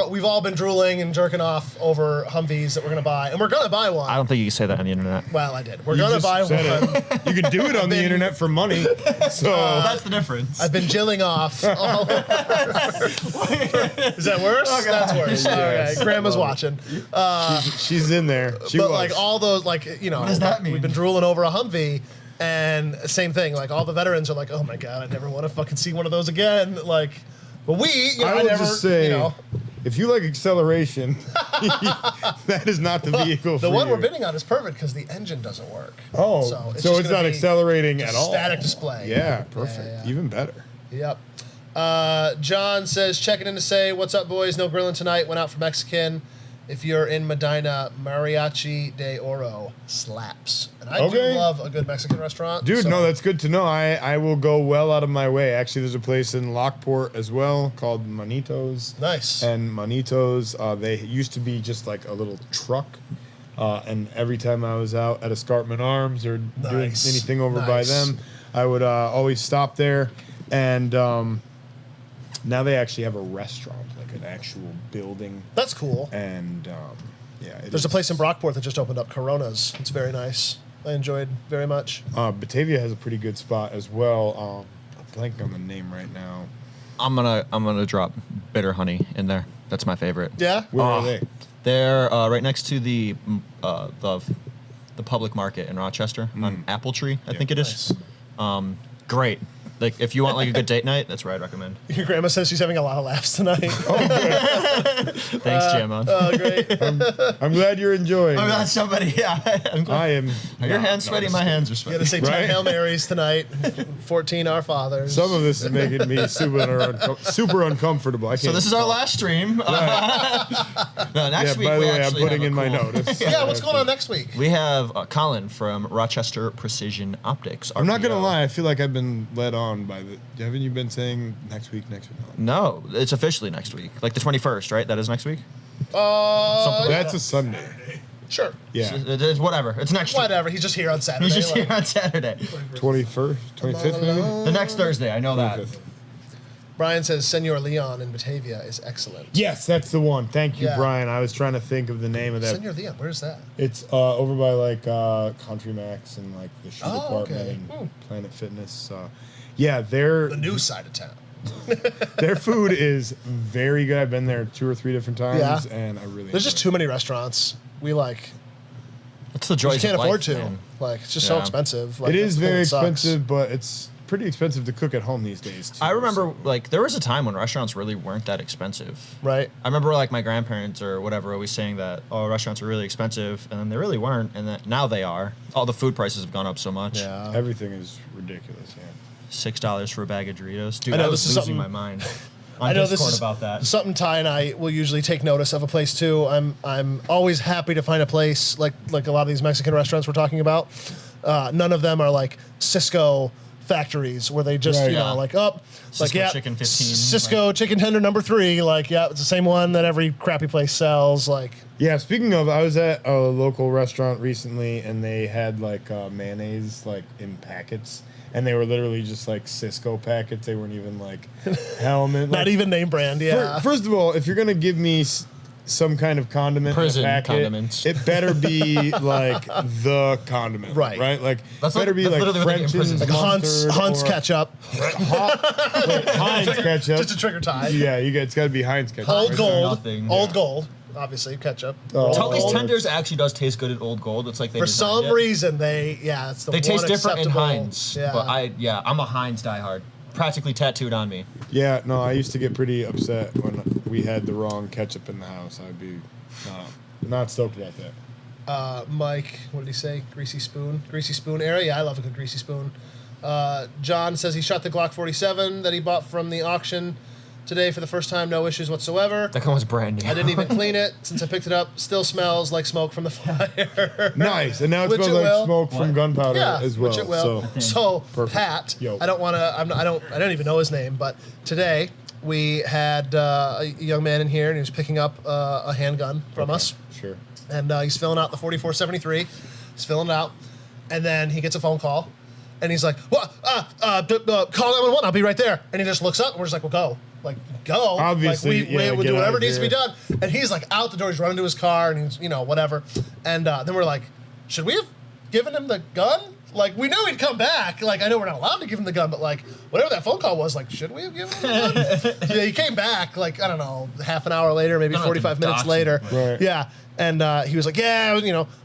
We've all been drooling and jerking off over Humvees that we're gonna buy, and we're gonna buy one. I don't think you can say that on the internet. Well, I did. We're You gonna just buy said one. it. You can do it on the internet for money. So That's the difference. I've been jilling off all over. Is that worse? That's worse. Yes. Okay, Grandma's watching. she's in there. She But was. all those, what does that mean? We've been drooling over a Humvee, and same thing. All the veterans are like, "Oh my god, I never want to fucking see one of those again." But I would just say, if you like acceleration, that is not the vehicle for the one you. we're bidding on is perfect because the engine doesn't work. Oh, so it's just gonna not be accelerating just at all. Static display. Yeah, perfect. Yeah. Even better. Yep. John says, checking in to say, what's up, boys? No grilling tonight. Went out for Mexican. If you're in Medina, Mariachi de Oro slaps. And I do Okay. love a good Mexican restaurant. Dude, so- no, that's good to know. I will go well out of my way. Actually, there's a place in Lockport as well called Manitos. Nice. And Manitos, they used to be just like a little truck. And every time I was out at Escarpment Arms or doing Nice. anything over by Nice. them, I would always stop there. And now they actually have a restaurant, like an actual building. That's cool. And yeah, There's a place in Brockport that just opened up, Coronas. It's very nice. I enjoyed very much. Batavia has a pretty good spot as well. I'm blanking on the name right now. I'm gonna drop Bitter Honey in there. That's my favorite. Yeah? Where are they? They're right next to the public market in Rochester on Apple Tree, I think it is. Great. Like if you want like a good date night, that's where I'd recommend. Your grandma says she's having a lot of laughs tonight. Thanks, Jim. Oh, great. I'm glad you're enjoying. I'm it. not somebody. Yeah, I'm glad. I am. Are your hands sweaty? My hands are You sweaty. gotta say 10 Right? Hail Marys tonight, 14 Our Fathers. Some of this is making me super uncomfortable. I can't. So this is our last stream. No, next week By the we way, I'm actually putting have in a my cool- notice. Yeah, what's going on next week? We have Colin from Rochester Precision Optics. I'm not gonna RPO. lie. I feel like I've been led on by the. Haven't you been saying next week? No, it's officially next week, like the 21st, right? That is next week. That's a Sunday. Sure. Yeah. It's whatever. It's next week. Whatever. He's just here on Saturday. He's just like- here on Saturday. 21st, 25th, maybe. The next Thursday, I know that. 25th. Brian says Senor Leon in Batavia is excellent. Yes, that's the one. Thank you, Yeah. Brian. I was trying to think of the name of that. Senor Leon, where's that? It's over by Country Max and like the shoe Oh, department okay. and Planet Fitness. Yeah, their The new side of town. their food is very good. I've been there 2 or 3 different times, Yeah. and I really. There's just enjoy too many restaurants. We That's the we joys just can't of afford life, to. man. It's just so Yeah. expensive. it. It is that's the thing very that sucks. expensive, but it's pretty expensive to cook at home these days. Too, I remember like there was a time when restaurants really weren't that expensive. Right. I remember like my grandparents or whatever always saying that restaurants are really expensive, and then they really weren't, and then now they are. All the food prices have gone up so much. Yeah. everything is ridiculous. Yeah. $6 for a bag of Doritos. Dude, I know, I was this is losing something- my mind. On I know Discord this is about that. something Ty and I will usually take notice of a place too. I'm always happy to find a place like a lot of these Mexican restaurants we're talking about. None of them are like Cisco factories where they just Right. you know Yeah. like like Cisco yeah, chicken 15, Cisco chicken tender number 3, like yeah, it's the same one that every crappy place sells. Like Yeah, speaking of, I was at a local restaurant recently, and they had like mayonnaise like in packets, and they were literally just like Cisco packets. They weren't even like Helmet. not like, even name brand. Yeah, First of all, if you're gonna give me some kind of condiment Prison in a packet, condiments. it better be like the condiment, Right. Right? Like That's better like- be that's like literally what they get in French's prison. like mustard Hunt's or ketchup, Heinz ketchup. just a trigger tie. Yeah, it's got to be Heinz ketchup. Old right? Gold, nothing. Old Yeah. Gold, obviously ketchup. Oh. Old Tully's Gold. tenders actually does taste good at Old Gold. It's like they For designed some it. reason, it's the They one taste different in acceptable- Heinz. Yeah. But I'm a Heinz diehard. Practically tattooed on me. Yeah, no, I used to get pretty upset when we had the wrong ketchup in the house. I'd be not stoked about that. Mike, what did he say? Greasy spoon era. Yeah, I love a good greasy spoon. John says he shot the Glock 47 that he bought from the auction today for the first time. No issues whatsoever. That one was brand new. I didn't even clean it since I picked it up. Still smells like smoke from the fire. Nice, and now it Which smells it like will. smoke from gunpowder Yeah, as well. which it will. So, So Perfect. Pat, Yo. I don't want to. I don't even know his name, but today we had a young man in here, and he was picking up a handgun from us, sure. and he's filling out the 4473. He's filling it out, and then he gets a phone call, and he's like, "What? Call 911. I'll be right there." And he just looks up, and we're just like, "Well, go." Like, go. Obviously, like, yeah, we'll get do out whatever of needs to be here. done. And he's like out the door. He's running to his car, and he's whatever. And then we're like, should we have given him the gun? Like, we knew he'd come back. Like, I know we're not allowed to give him the gun, but like, whatever that phone call was, like, should we have given him the gun? Yeah, he came back like, I don't know, half an hour later, maybe Don't have to 45 minutes dox him, later. but- Right. Yeah. And he was like, yeah,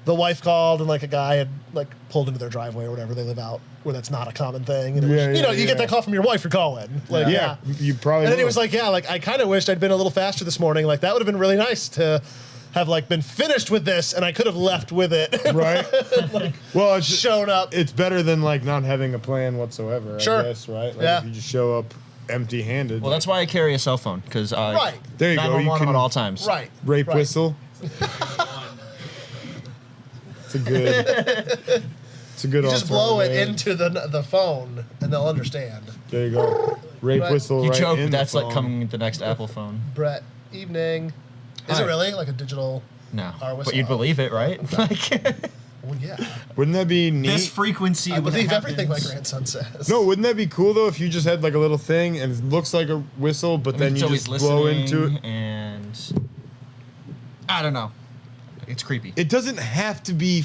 the wife called, and like a guy had like pulled into their driveway or whatever. They live out where that's not a common thing. And it was, Yeah, you get that call from your wife, you're calling. Like, Yeah, you probably. and then he will. was like, yeah, like I kind of wished I'd been a little faster this morning. Like that would have been really nice to have like been finished with this, and I could have left with it. right. Well, it's Shown up. It's better than like not having a plan whatsoever. Sure. I guess, right? Like Yeah. if you just show up empty-handed. Well, that's why I carry a cell phone because Right. There you go, you 911 can- at all times. Right. rape right. whistle. It's a good. It's a good. You just blow it alternative. into the phone, and they'll understand. There you go. Rape Right. whistle. You right joke, in the that's like phone. coming with the next Apple phone. Brett, evening. Is Hi. it really like a digital? No, Our whistle. but you'd believe it, right? Like, Well, yeah. Wouldn't that be neat? this frequency. I when it believe everything my happens- grandson says. No, wouldn't that be cool though if you just had like a little thing and it looks like a whistle, but then It's you always just blow into it? and I don't know. It's creepy. It doesn't have to be.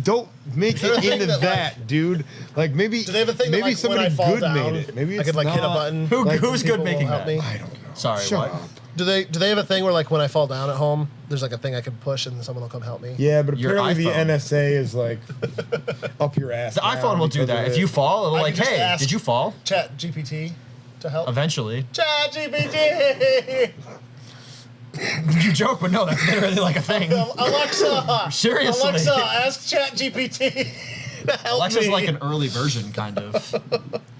Don't make there a it thing into that, that, dude. Like maybe. Do they have a thing maybe that like when somebody I fall good down, made it. Maybe I it's could like hit a not- button? Like, Who's people good will making help that? me? I don't know. Sorry, Shut what? up. Do they have a thing where like when I fall down at home, there's like a thing I can push and someone will come help me? Yeah, but Your apparently the iPhone. NSA is like up your ass. The iPhone will do that. If you fall, it'll I like, can just hey, ask- did you fall? Chat GPT to help. Eventually. Chat GPT. You joke, but no, that's literally like a thing. Alexa. Seriously. Alexa, ask Chat GPT to help Alexa's me. like an early version, kind of.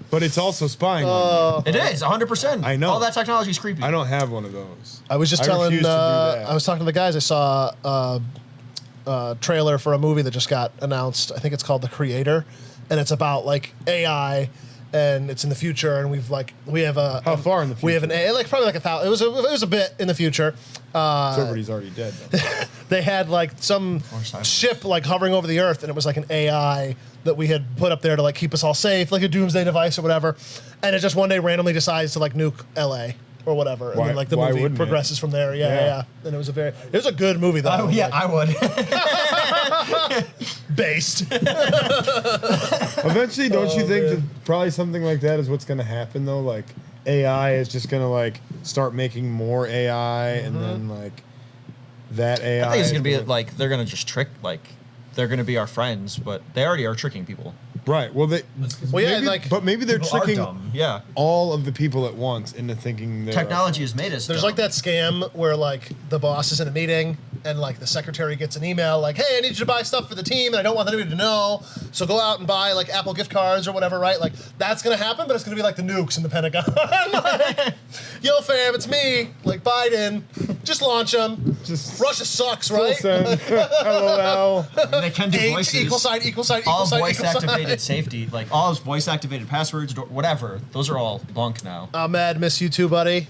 But it's also spying on you. It is 100%. I know. All that technology is creepy. I don't have one of those. I was just I telling. refuse to do that. I was talking to the guys. I saw a trailer for a movie that just got announced. I think it's called The Creator, and it's about like AI, and it's in the future. And we have a How far in the We have an future? AI, like probably like 1,000. It was a bit in the future. Somebody's already dead. Though. They had like some cyber. ship like hovering over the earth, and it was like an AI that we had put up there to like keep us all safe, like a doomsday device or whatever. And it just one day randomly decides to like nuke LA or whatever, and Why- then like the why movie wouldn't it? progresses from there. Yeah, Yeah. yeah, yeah. And it was a good movie though. Oh, yeah, like, I would. based. Eventually, don't you think man. that probably something like that is what's going to happen though? Like AI is just going to like start making more AI, and then like that AI. I think it's going to be is like, they're going to just trick, like, they're going to be our friends, but they already are tricking people. right. Well, they. Well, yeah, maybe- like- but maybe they're People are tricking dumb. Yeah. all of the people at once into thinking they're Technology has made us There's dumb. like that scam where like the boss is in a meeting and like the secretary gets an email like, hey, I need you to buy stuff for the team and I don't want anybody to know. So go out and buy like Apple gift cards or whatever, right? Like that's gonna happen, but it's gonna be like the nukes in the Pentagon. Like, yo fam, it's me, like Biden. Just launch them. Just Russia sucks, full right? send. LOL. They can do Eight, voices. equal sign, equal sign, equal All sign, voice equal sign. activated safety, like all voice activated passwords, whatever. Those are all bunk now. Ahmed, miss you too, buddy.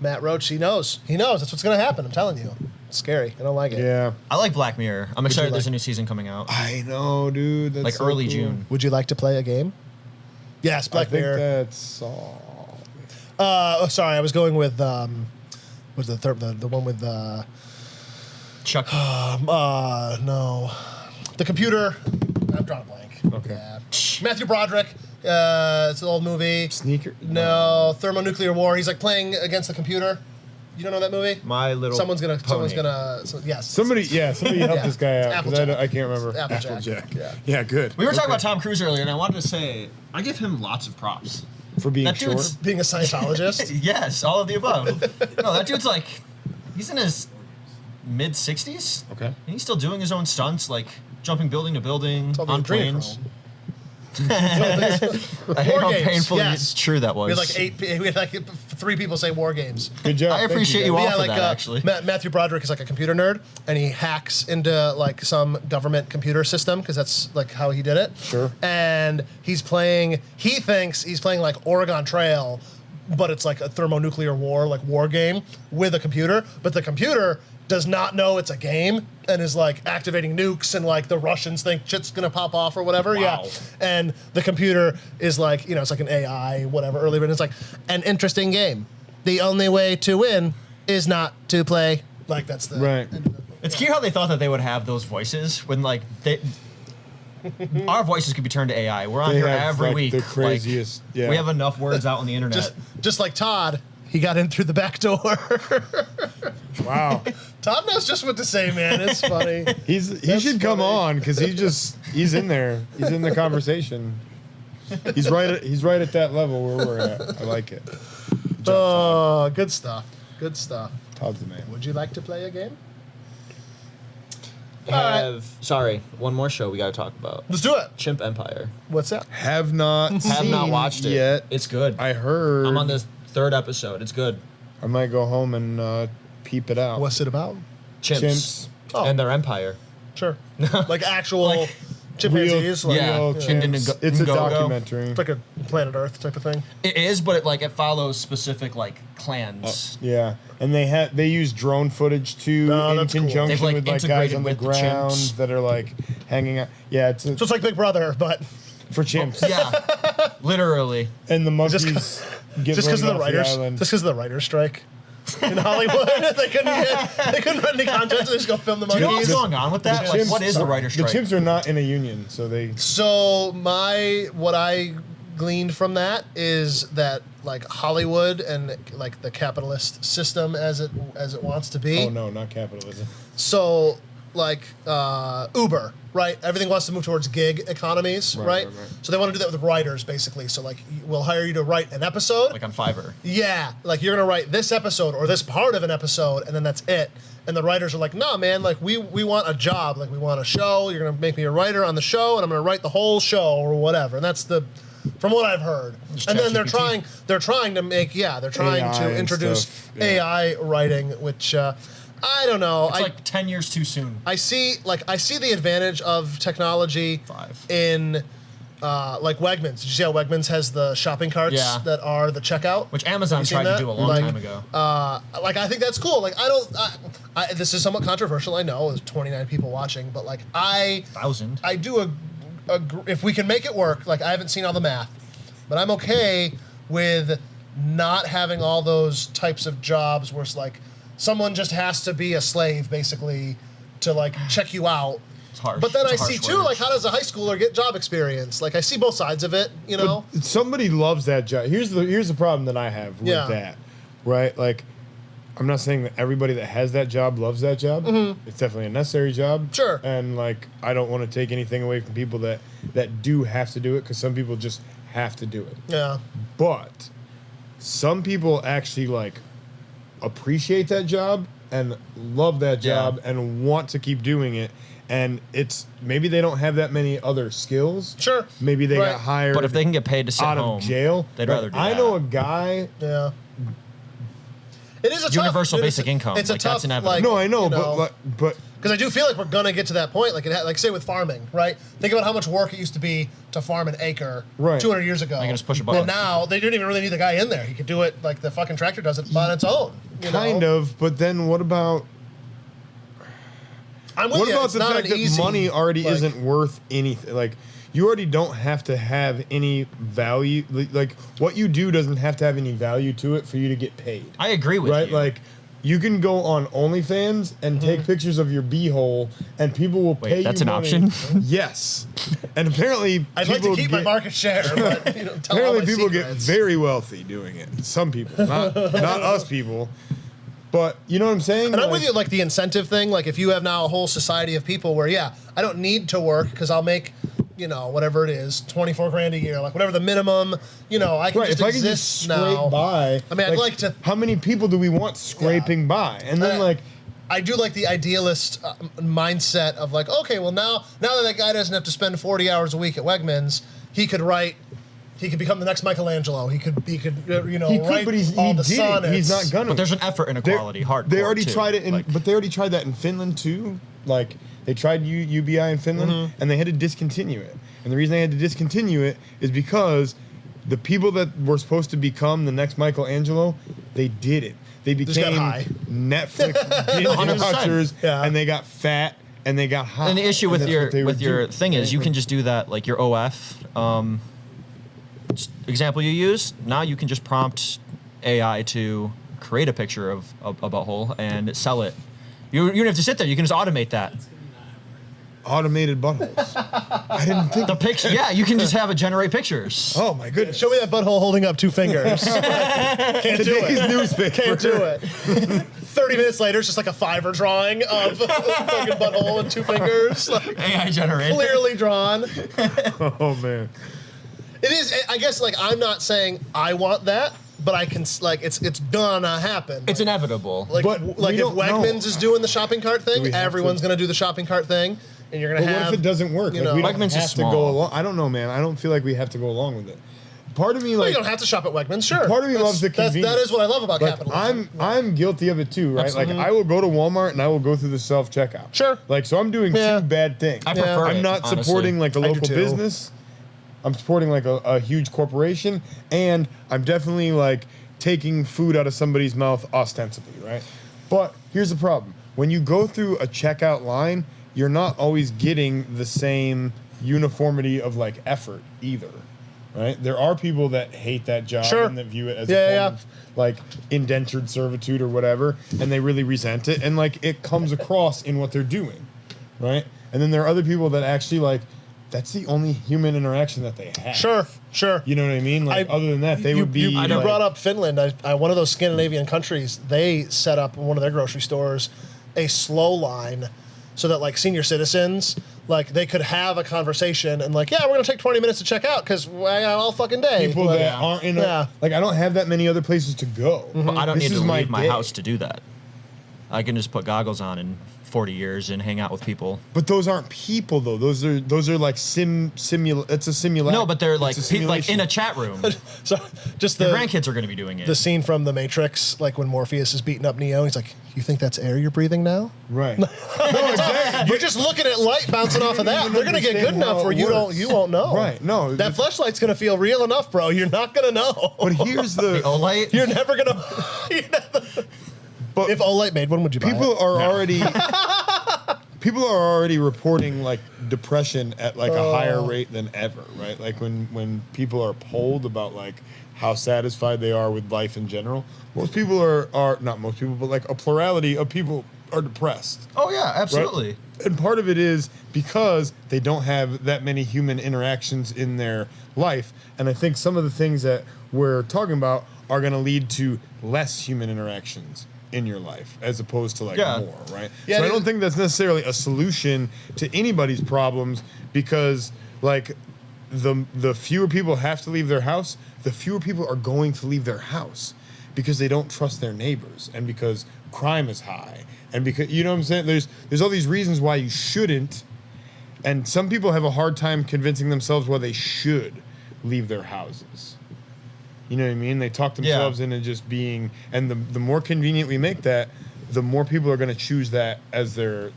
Matt Roach, he knows. He knows. That's what's going to happen. I'm telling you. It's scary. I don't like it. Yeah. I like Black Mirror. I'm excited. There's like- a new season coming out, I know, dude. That's like so early cool. June. Would you like to play a game? Yes, I Black think Mirror. that's all. Sorry, I was going with was the third the one with Chuck. no, the computer. I'm drawing a blank. Okay. Yeah. Matthew Broderick. It's an old movie. Sneaker? No, thermonuclear war. He's like playing against the computer. You don't know that movie? My Little Someone's gonna. Pony. Yes. Somebody help Yeah. this guy out because Applejack. I can't remember. Applejack. Yeah. Yeah, good. We were talking about Tom Cruise earlier, and I wanted to say I give him lots of props. for being that short. dude's- Being a Scientologist. Yes, all of the above. No, that dude's like, he's in his mid 60s. Okay. And he's still doing his own stunts, like jumping building to building It's all on the dream planes. from. I hate War how games, painfully yes. true that was. We had like 3 people say war games. Good job. I Thank appreciate you guys. all. Yeah, for like that, actually. Matthew Broderick is like a computer nerd, and he hacks into like some government computer system because that's like how he did it. Sure. And he's playing. He thinks he's playing like Oregon Trail, but it's like a thermonuclear war, like war game with a computer. But the computer does not know it's a game and is like activating nukes, and like the Russians think shit's gonna pop off or whatever. Wow. Yeah. And the computer is like, it's like an AI, whatever, early, but it's like an interesting game. The only way to win is not to play. Like that's the Right. It's cute how they thought that they would have those voices when like our voices could be turned to AI. We're on They here have, every like, week. the craziest- yeah. We have enough words out on the internet. just like Todd, he got in through the back door. Wow. Todd knows just what to say, man. It's funny. He That's should come funny. on because he's in there. He's in the conversation. He's right at that level where we're at. I like it. Good job, Oh, good stuff. Good stuff. Todd's the man. Would you like to play a game? Sorry, one more show we got to talk about. Let's do it. Chimp Empire. What's that? Have not Have not seen watched it yet. It's good. I heard. I'm on the 3rd episode. It's good. I might go home and peep it out. What's it about? Chimps, Oh. and their empire. Sure. Like actual Like chimpanzees. real, like, Yeah. real Yeah. chimps. It's a Go-go. documentary. It's like a Planet Earth type of thing. It is, but it follows specific like clans. Yeah, and they use drone footage too Oh, in that's cool. conjunction They've, like, with like guys integrated on the with the ground chimps. that are like hanging out. Yeah, it's So it's like Big Brother, but for chimps. Yeah, literally. And the monkeys Just get just because of voted the off writers, island. just because of the writers' strike in Hollywood, they couldn't run any content, so they just go film the Do you know what's monkeys. going on with that? Like, chimps- what is the writer strike? The chimps are not in a union, so they. So what I gleaned from that is that like Hollywood and like the capitalist system as it wants to be. Oh no, not capitalism. So like Uber, right? Everything wants to move towards gig economies, right? Right. So they want to do that with writers, basically. So like we'll hire you to write an episode. Like on Fiverr. Yeah, like you're gonna write this episode or this part of an episode, and then that's it. And the writers are like, nah, man, like we want a job, like we want a show. You're gonna make me a writer on the show, and I'm gonna write the whole show or whatever. And that's from what I've heard. Just And then ChatGPT. they're trying AI to and introduce stuff, yeah. AI writing, which I don't know. It's like 10 years too soon. I see the advantage of technology 5. in like Wegmans. Did you see how Wegmans has the shopping carts Yeah. that are the checkout? Which Amazon Have you seen tried to that? do a long Like, time ago. Like I think that's cool. Like this is somewhat controversial. I know there's 29 people watching, but like I 1,000. do if we can make it work. Like I haven't seen all the math, but I'm okay with not having all those types of jobs where it's like someone just has to be a slave basically to like check you out. It's harsh. But then It's I a see harsh too, word. like how does a high schooler get job experience? Like I see both sides of it, you know. But somebody loves that job. Here's the problem that I have with Yeah. that, right? Like, I'm not saying that everybody that has that job loves that job. It's definitely a necessary job. Mm-hmm. Sure. And like, I don't want to take anything away from people that do have to do it, because some people just have to do it. Yeah. But some people actually like appreciate that job and love that Yeah. job and want to keep doing it. And it's maybe they don't have that many other skills. Sure. Maybe they Right. got hired But if they can get paid to sit out home, of jail. they'd Like, rather do I that. know a guy. Yeah. It is a universal tough, basic income. It's a like, tough, that's inevitable. like, No, I know, you know, but because I do feel like we're gonna get to that point. Like say with farming, right? Think about how much work it used to be to farm an acre Right. 200 years ago. can just push a button. And now they don't even really need the guy in there. He could do it like the fucking tractor does it on its own. You kind know? of. But then what about I'm with what you. about It's the not fact an that easy, money already like- isn't worth anything? Like, you already don't have to have any value. Like, what you do doesn't have to have any value to it for you to get paid. I agree with Right? you. Like, you can go on OnlyFans and take pictures of your beehole, and people will Wait, pay that's you an money. option? Yes. And apparently, I'd like to people keep my get- market share, but tell all Apparently, my people get secrets. very wealthy doing it. Some people, not us people. But you know what I'm saying? And I'm with you, like the incentive thing. Like if you have now a whole society of people where, yeah, I don't need to work because I'll make, you know, whatever it is, 24 grand a year, like whatever the minimum, you know, I can Right, just if I can exist just scrape now. by. I mean, I'd like to. How many people do we want scraping by? And then, Uh, like, I do like the idealist mindset of like, okay, well now that guy doesn't have to spend 40 hours a week at Wegmans, he could become the next Michelangelo. He could, you know, he could, write but all he the did it. sonnets. He's not gonna. But there's an effort inequality, hardcore. They already too. tried it, Like, but they already tried that in Finland too. Like, they tried UBI in Finland, Mm-hmm. and they had to discontinue it. And the reason they had to discontinue it is because the people that were supposed to become the next Michelangelo, they did it. They got became high. Netflix binge 100%. watchers, Yeah. and they got fat, and they got high. and the issue with that's your what they would do. thing is you can just do that, like your OF example you use. Now you can just prompt AI to create a picture of a butthole and sell it. You don't have to sit there. You can just automate that. automated buttholes. I didn't think. The picture, yeah, you can just have it generate pictures. Oh my goodness! Show me that butthole holding up 2 fingers. Can't do Today's it. newspaper. Can't do it. 30 minutes later, it's just like a Fiverr drawing of a fucking butthole and 2 fingers. Like, AI generated. clearly drawn. Oh man. It is, I guess, like, I'm not saying I want that, but I can, like, it's gonna happen. It's inevitable. Like, But like we if don't know. Wegmans is doing the shopping cart we thing, have everyone's to? gonna do the shopping cart thing, and you're gonna But have. what if it doesn't work? you Like, we know- don't Wegmans is have to go small. along. I don't know, man. I don't feel like we have to go along with it. Part of me, Well, like, you don't have to shop at Wegmans, sure. Part of me loves the That convenience. is what I love about like, capitalism. I'm guilty of it too, right? Absolutely. Like, I will go to Walmart and I will go through the self checkout. Sure. Like, so I'm doing Yeah. two bad things. I prefer I'm it, not honestly. supporting like a I do local too. business. I'm supporting like a huge corporation, and I'm definitely like taking food out of somebody's mouth ostensibly, right? But here's the problem: when you go through a checkout line, you're not always getting the same uniformity of like effort either, right? There are people that hate that job Sure. and that view it as Yeah, a form yeah. of like indentured servitude or whatever, and they really resent it, and like it comes across in what they're doing, right? And then there are other people that actually like that's the only human interaction that they have. Sure. You know what I mean? Like, other than that, they would be. You like, brought up Finland. One of those Scandinavian countries, they set up in one of their grocery stores a slow line so that like senior citizens, like they could have a conversation and like, yeah, we're gonna take 20 minutes to check out because I got all fucking day. people Like, that aren't in a. Yeah. Like, I don't have that many other places to go. But I don't This need to is leave my day. house to do that. I can just put goggles on in 40 years and hang out with people. But those aren't people though. Those are like simula. It's a simulation. No, but they're like It's a like in simulation. a chat room. So just Your the grandkids are going to be doing it. the scene from The Matrix, like when Morpheus is beating up Neo, he's like, "You think that's air you're breathing now? Right. No, exactly. You're just looking at light bouncing off of that. even They're gonna get good understand how enough where it you works. won't know. Right. No. That fleshlight's gonna feel real enough, bro. You're not gonna know. But here's The Olight? You're never gonna. But If Olight made one, would you buy people it? are already. People are already reporting like depression at like a higher rate than ever, right? Like when people are polled about like how satisfied they are with life in general, most people are not most people, but like a plurality of people are depressed. Oh yeah, Right? absolutely. And part of it is because they don't have that many human interactions in their life. And I think some of the things that we're talking about are going to lead to less human interactions in your life as opposed to like Yeah. more, right? Yeah, so I it don't is- think that's necessarily a solution to anybody's problems because like the fewer people have to leave their house, the fewer people are going to leave their house because they don't trust their neighbors and because crime is high and because you know what I'm saying there's all these reasons why you shouldn't, and some people have a hard time convincing themselves why they should leave their houses. You know what I mean? They talk themselves into just being, and the more convenient we make that, the more people are going to choose that as their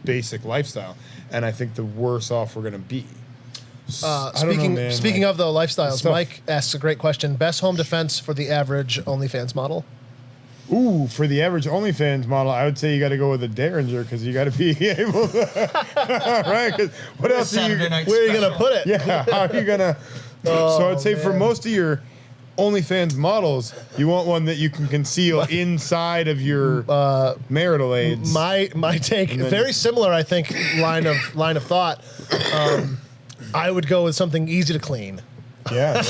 basic lifestyle. And I think the worse off we're going to be. Speaking of the lifestyles, Mike asks a great question. Best home defense for the average OnlyFans model? Ooh, for the average OnlyFans model, I would say you got to go with a Derringer because you got to be able to, right? 'Cause what else are you? Where are you gonna put it? Yeah, how are you gonna? So I'd say for most of your OnlyFans models, you want one that you can conceal inside of your marital aids. My take, very similar, I think, line of thought. I would go with something easy to clean. Yeah.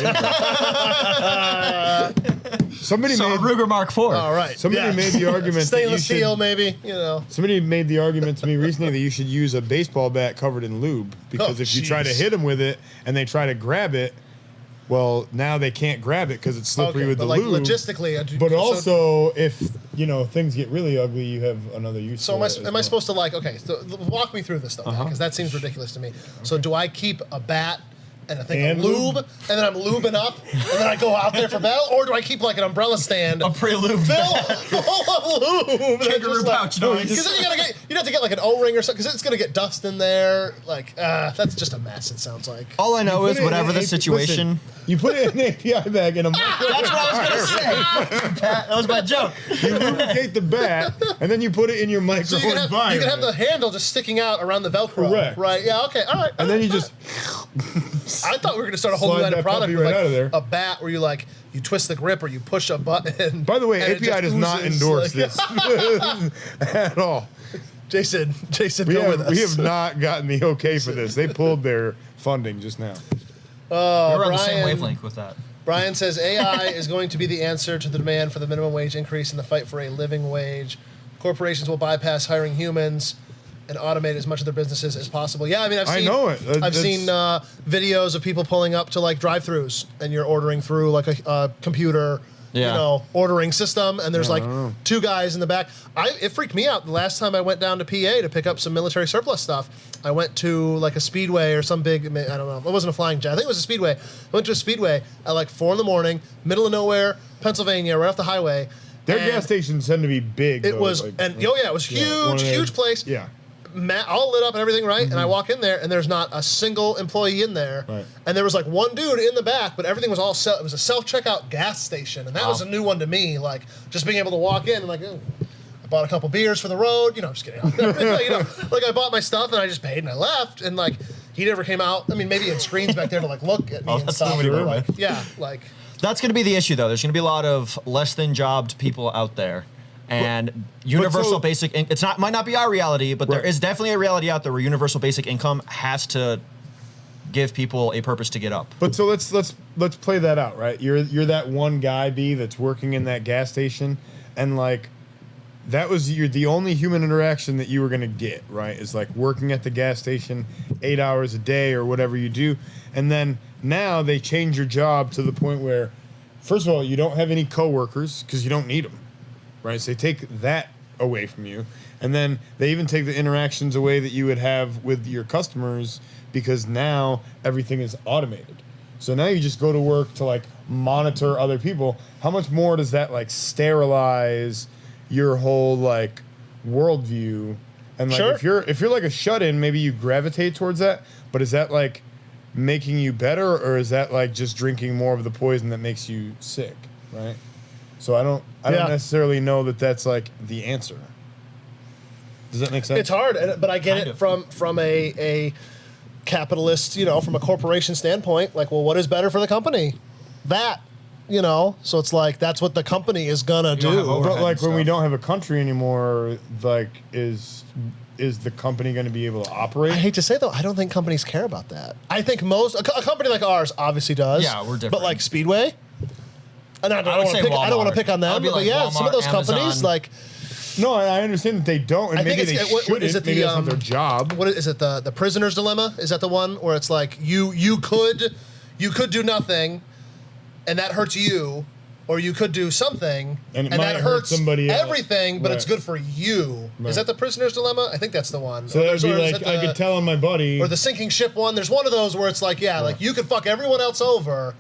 Somebody So made Ruger Mark IV. All right. Somebody made the argument that you stainless steel, should, maybe. You know. somebody made the argument to me recently that you should use a baseball bat covered in lube because if you try to hit them with it and they try to grab it, well, now they can't grab it because it's slippery with the but like lube. logistically, But also, if things get really ugly, you have another use. So for am I supposed to so walk me through this though, because that seems ridiculous to me. So do I keep a bat and a thing of lube, and then I'm lubing up, and then I go out there for battle, or do I keep like an umbrella stand, A pre-lube full of lube, kangaroo pouch noise. Because then you have to get like an O-ring or something, because it's gonna get dust in there. Like that's just a mess. It sounds like. All I know Put is it in whatever an the AP situation. Listen, you put it in an API bag in a microwave. That's what I was gonna say. That was my joke. You lubricate the bat, and then you put it in your microwave So you can have the handle just sticking out around the Velcro. Correct. Right. Yeah. Okay. All right. and then you just I thought we were going to start a whole Slide new line that of product puppy with right like out of there. a bat where you twist the grip or you push a button. By the way, and it API just does not oozes, endorse like- this at all. Jason, We go with us. have not gotten the okay for this. They pulled their funding just now. We're on the same Brian- wavelength with that. Brian says AI is going to be the answer to the demand for the minimum wage increase in the fight for a living wage. Corporations will bypass hiring humans and automate as much of their businesses as possible. Yeah, I mean, I know it. I've seen videos of people pulling up to like drive-throughs, and you're ordering through like a computer, ordering system, and there's like two guys in the back. It freaked me out the last time I went down to PA to pick up some military surplus stuff. I went to like a Speedway or some big, I don't know, it wasn't a flying jet. I think it was a Speedway. I went to a Speedway at like 4 a.m, middle of nowhere, Pennsylvania, right off the highway. Their And gas stations tend to be big. It though, was, like- and it was huge, huge place. Yeah. All lit up and everything, right? And I walk in there, and there's not a single employee in there. Right. And there was like one dude in the back, but everything was all it was a self-checkout gas station, and that was a new one to me. Like just being able to walk in and like, I bought a couple beers for the road. I'm just kidding. Like I bought my stuff and I just paid and I left, and like he never came out. I mean, maybe he had screens back there to like look at me and that's stuff. not what he But, went like That's going to be the issue, though. There's going to be a lot of less than jobbed people out there, and universal basic. Might not be our reality, but there is definitely a reality out there where universal basic income has to give people a purpose to get up. But so let's play that out, right? You're that one guy, B, that's working in that gas station, and like you're the only human interaction that you were gonna get, right? Is like working at the gas station 8 hours a day or whatever you do, and then now they change your job to the point where, first of all, you don't have any coworkers because you don't need them, right? So they take that away from you, and then they even take the interactions away that you would have with your customers because now everything is automated. So now you just go to work to like monitor other people. How much more does that like sterilize your whole like worldview? And like if you're like a shut-in, maybe you gravitate towards that. But is that like making you better, or is that like just drinking more of the poison that makes you sick, right? So I don't necessarily know that that's like the answer. Does that make sense? it's hard, but I get Kind it of. from a capitalist, from a corporation standpoint. Like, well, what is better for the company? That. So it's like that's what the company is gonna don't have do. overhead. But like when we stuff. don't have a country anymore, like is the company going to be able to operate? I hate to say though, I don't think companies care about that. I think a company like ours obviously does. Yeah, we're different. But like Speedway, and I would don't say want to pick on Walmart. them, I'd be but like yeah, some of Walmart, those companies Amazon. like No, I understand that they don't, and I think maybe they it's- shouldn't. what is it, Maybe the, that's not their job. what is it, the prisoner's dilemma? Is that the one where it's like you could do nothing, and that hurts you, or you could do something And it that might hurt hurts somebody else. everything, but it's Right. good for you. Right. Is that the prisoner's dilemma? I think that's the one. So that would be Or is like it I the- could tell on my buddy. or the sinking ship one. There's one of those where it's like, like you could fuck everyone else over,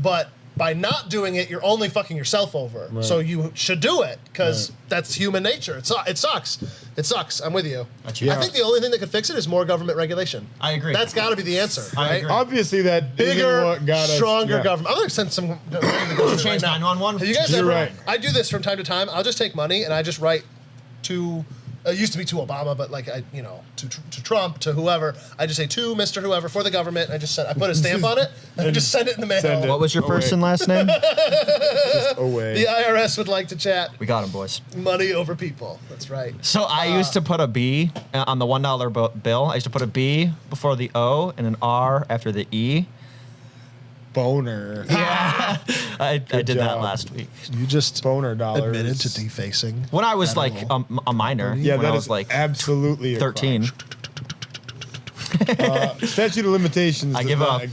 but by not doing it, you're only fucking yourself over. Right. So you should do it because Right. that's human nature. It sucks. It sucks. I'm with you. Yeah. I think the only thing that could fix it is more government regulation. I agree. That's got to be the answer, I right? agree. Obviously, that isn't Bigger, what got us. stronger yeah. government. I'm gonna send some. Change right now. 911. Have you guys You're ever? right. I do this from time to time. I'll just take money and I just write to. It used to be to Obama, but like to Trump, to whoever. I just say to Mr. Whoever for the government. I put a stamp on it and I just send it in the mail. Send it. What was your first and last name? Away. The IRS would like to chat. We got him, boys. Money over people. That's right. So I used to put a B on the $1 bill. I used to put a B before the O and an R after the E. Boner. Yeah, I did that job. last week. You just Boner dollars. admitted to defacing. When I was like a minor. Yeah, when that I is was like absolutely a 13. Statute of limitations. I does give not up.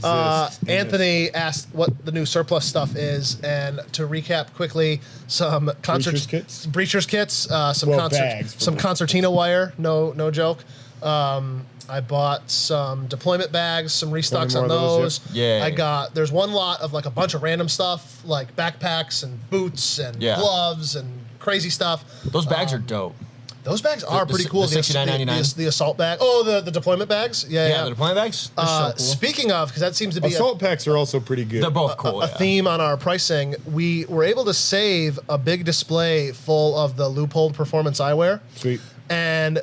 exist in Anthony asked what the new surplus stuff is, and to recap quickly, some Breachers kits? breachers kits, some Well, bags for some breachers. concertina wire. No joke. I bought some deployment bags, some restocks more on of those. those, yeah? There's one lot of like a bunch of random stuff, like backpacks and boots and Yeah. gloves and crazy stuff. Those bags are dope. Those bags are the pretty cool. the $69.99. The assault bag. Oh, the deployment bags. Yeah, the deployment bags. They're so cool. Speaking of, because that seems to be Assault packs are also pretty good. They're both cool. a yeah. theme on our pricing, we were able to save a big display full of the Loophole performance eyewear, Sweet. and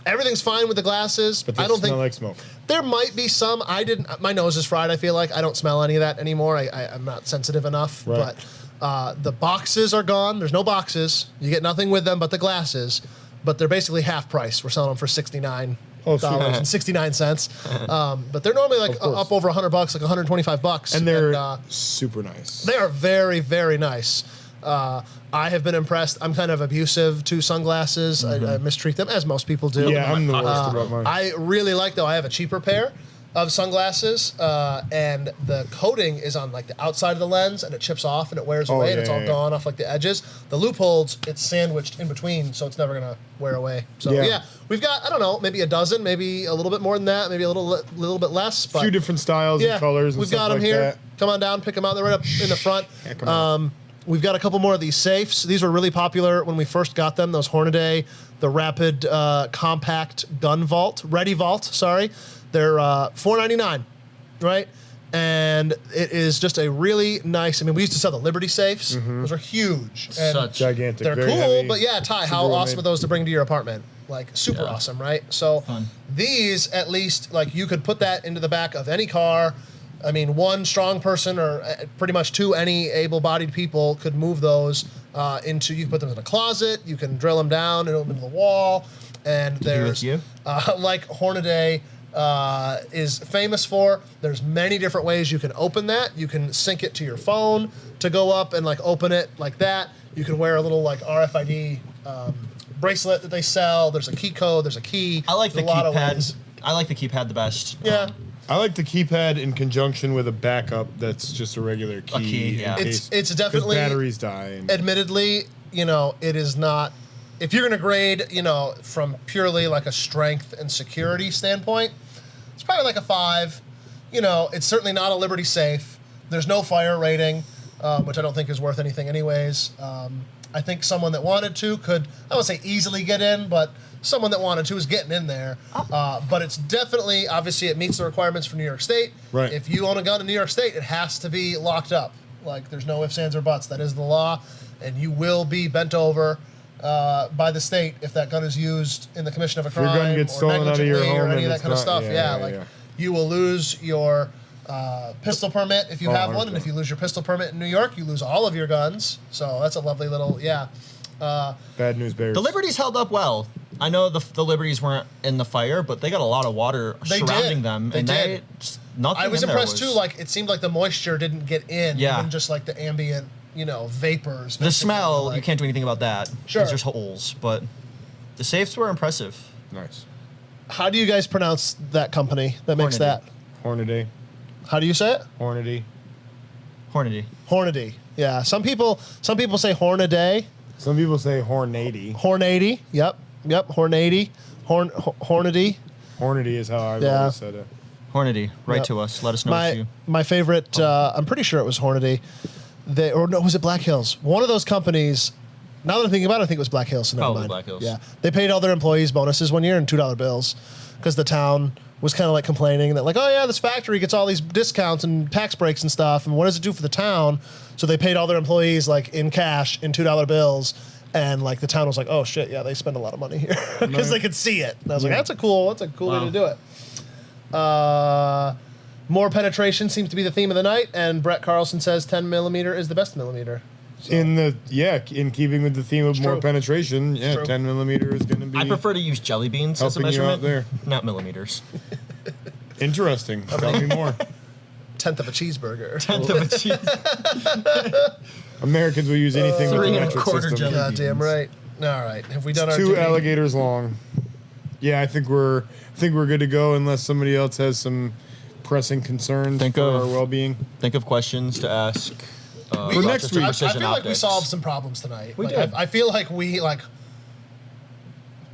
everything's fine with the glasses. But they I don't smell think like smoke. there might be some. I didn't. My nose is fried. I feel like I don't smell any of that anymore. I'm not sensitive enough. Right. But the boxes are gone. There's no boxes. You get nothing with them but the glasses. But they're basically half price. We're selling them for $69 and 69 cents. But they're normally like course. up over $100, like $125. And they're super nice. They are very, very nice. I have been impressed. I'm kind of abusive to sunglasses. I mistreat them, as most people do. Yeah, I'm the worst about mine. I really like, though, I have a cheaper pair of sunglasses, and the coating is on like the outside of the lens, and it chips off and it wears away, and it's all gone off like the edges. The loopholes, it's sandwiched in between, so it's never gonna wear away. So yeah, we've got, I don't know, maybe a dozen, maybe a little bit more than that, maybe a little bit less. But A few different styles and colors and we've stuff got them like here. that. Come on down, pick them out. They're right up in the front. Heck 'em out. We've got a couple more of these safes. These were really popular when we first got them. Those Hornaday, the Rapid Compact Gun Vault, Ready Vault. Sorry, they're $4.99, right? And it is just a really nice. I mean, we used to sell the Liberty safes. Those are huge. And Such Gigantic. they're very cool, heavy, but yeah, Ty, how super well awesome made. are those to bring to your apartment? Like super Yeah. awesome, right? So Fun. these, at least, like you could put that into the back of any car. I mean, one strong person or pretty much two, any able-bodied people could move those into. You can put them in a closet. You can drill them down and open into the wall. And there's you? like Hornaday is famous for. There's many different ways you can open that. You can sync it to your phone to go up and like open it like that. You can wear a little like RFID bracelet that they sell. There's a key code. There's a key. I like the There's a lot of keypad. ways. I like the keypad the best. Yeah. I like the keypad in conjunction with a backup that's just a regular key. key, yeah. in It's case- 'cause definitely- batteries die. And Admittedly, it is not. If you're going to grade, from purely like a strength and security standpoint, it's probably like a 5. It's certainly not a Liberty safe. There's no fire rating, which I don't think is worth anything anyways. I think someone that wanted to could, I won't say easily get in, but someone that wanted to is getting in there. But it's definitely, obviously, it meets the requirements for New York State. Right. If you own a gun in New York State, it has to be locked up. Like, there's no ifs, ands, or buts. That is the law, and you will be bent over by the state if that gun is used in the commission of a your crime gun gets or stolen out of your negligently or home any of and that it's kind of not- stuff. yeah, Yeah, yeah. you will lose your pistol permit if you Oh, have one, and 100%. if you lose your pistol permit in New York, you lose all of your guns. So that's a lovely little, bad news bears. The Liberties held up well. I know the Liberties weren't in the fire, but they got a lot of water They surrounding did. them. They and did. nothing I was in there impressed too. Like, it seemed like the moisture didn't get in, Yeah. even just like the ambient, vapors. the basically, smell, like- you can't do anything about that. 'cause Sure. There's holes, but the safes were impressive. Nice. How do you guys pronounce that company that makes Hornady. that? Hornady. How do you say it? Hornady. Hornady. Hornady. Yeah. Some people say Hornaday. Some people say Hornady. Hornady. Yep. Hornady. Hornady. Hornady is how I've Yeah. always said it. Hornady, write Yep. to us. Let us know what you. My favorite, I'm pretty sure it was Hornady. Or no, was it Black Hills? One of those companies. Now that I'm thinking about it, I think it was Black Hills. So never Probably mind. Black Hills. Yeah, they paid all their employees bonuses one year in $2 bills because the town was kind of like complaining that like, oh yeah, this factory gets all these discounts and tax breaks and stuff, and what does it do for the town? So they paid all their employees like in cash in $2 bills, and like the town was like, oh shit, yeah, they spend a lot of money here because they could see it. And I was like, that's a cool way to do it. More penetration seems to be the theme of the night, and Brett Carlson says 10 millimeter is the best millimeter. So. In keeping with the theme of more true. penetration, It's true. 10 millimeter is going to be. I prefer to use jelly beans as a helping you measurement, out there. not millimeters. Interesting. Tell me more. Tenth of a cheeseburger. Tenth of a cheese. Americans will use anything with 3 the and a metric quarter system. jelly. Goddamn right. All right. Have we done our 2 duty? alligators long. Yeah, I think we're good to go unless somebody else has some pressing concerns Think for of- our well-being. Think of questions to ask. For next week. I Precision feel like we Optics. solved some problems tonight. We Like, did. I feel like we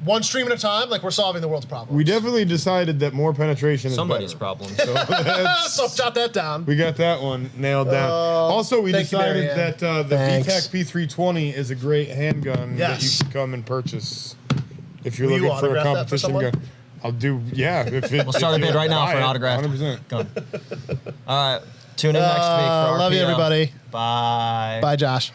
one stream at a time. Like we're solving the world's problems. We definitely decided that more penetration is Somebody's better. problem. So that's, So jot that down. we got that one nailed down. Also, we thank you, decided Marianne. that the Thanks. VTAC P320 is a great handgun that you Yes. can come and purchase if you're Will you looking for a autograph that for competition someone? gun. I'll do, yeah. If it, We'll start a if bid you right now buy for an it, autograph. 100%. Come. All right. Tune in next week for our Love you, PM. everybody. Bye. Bye, Josh.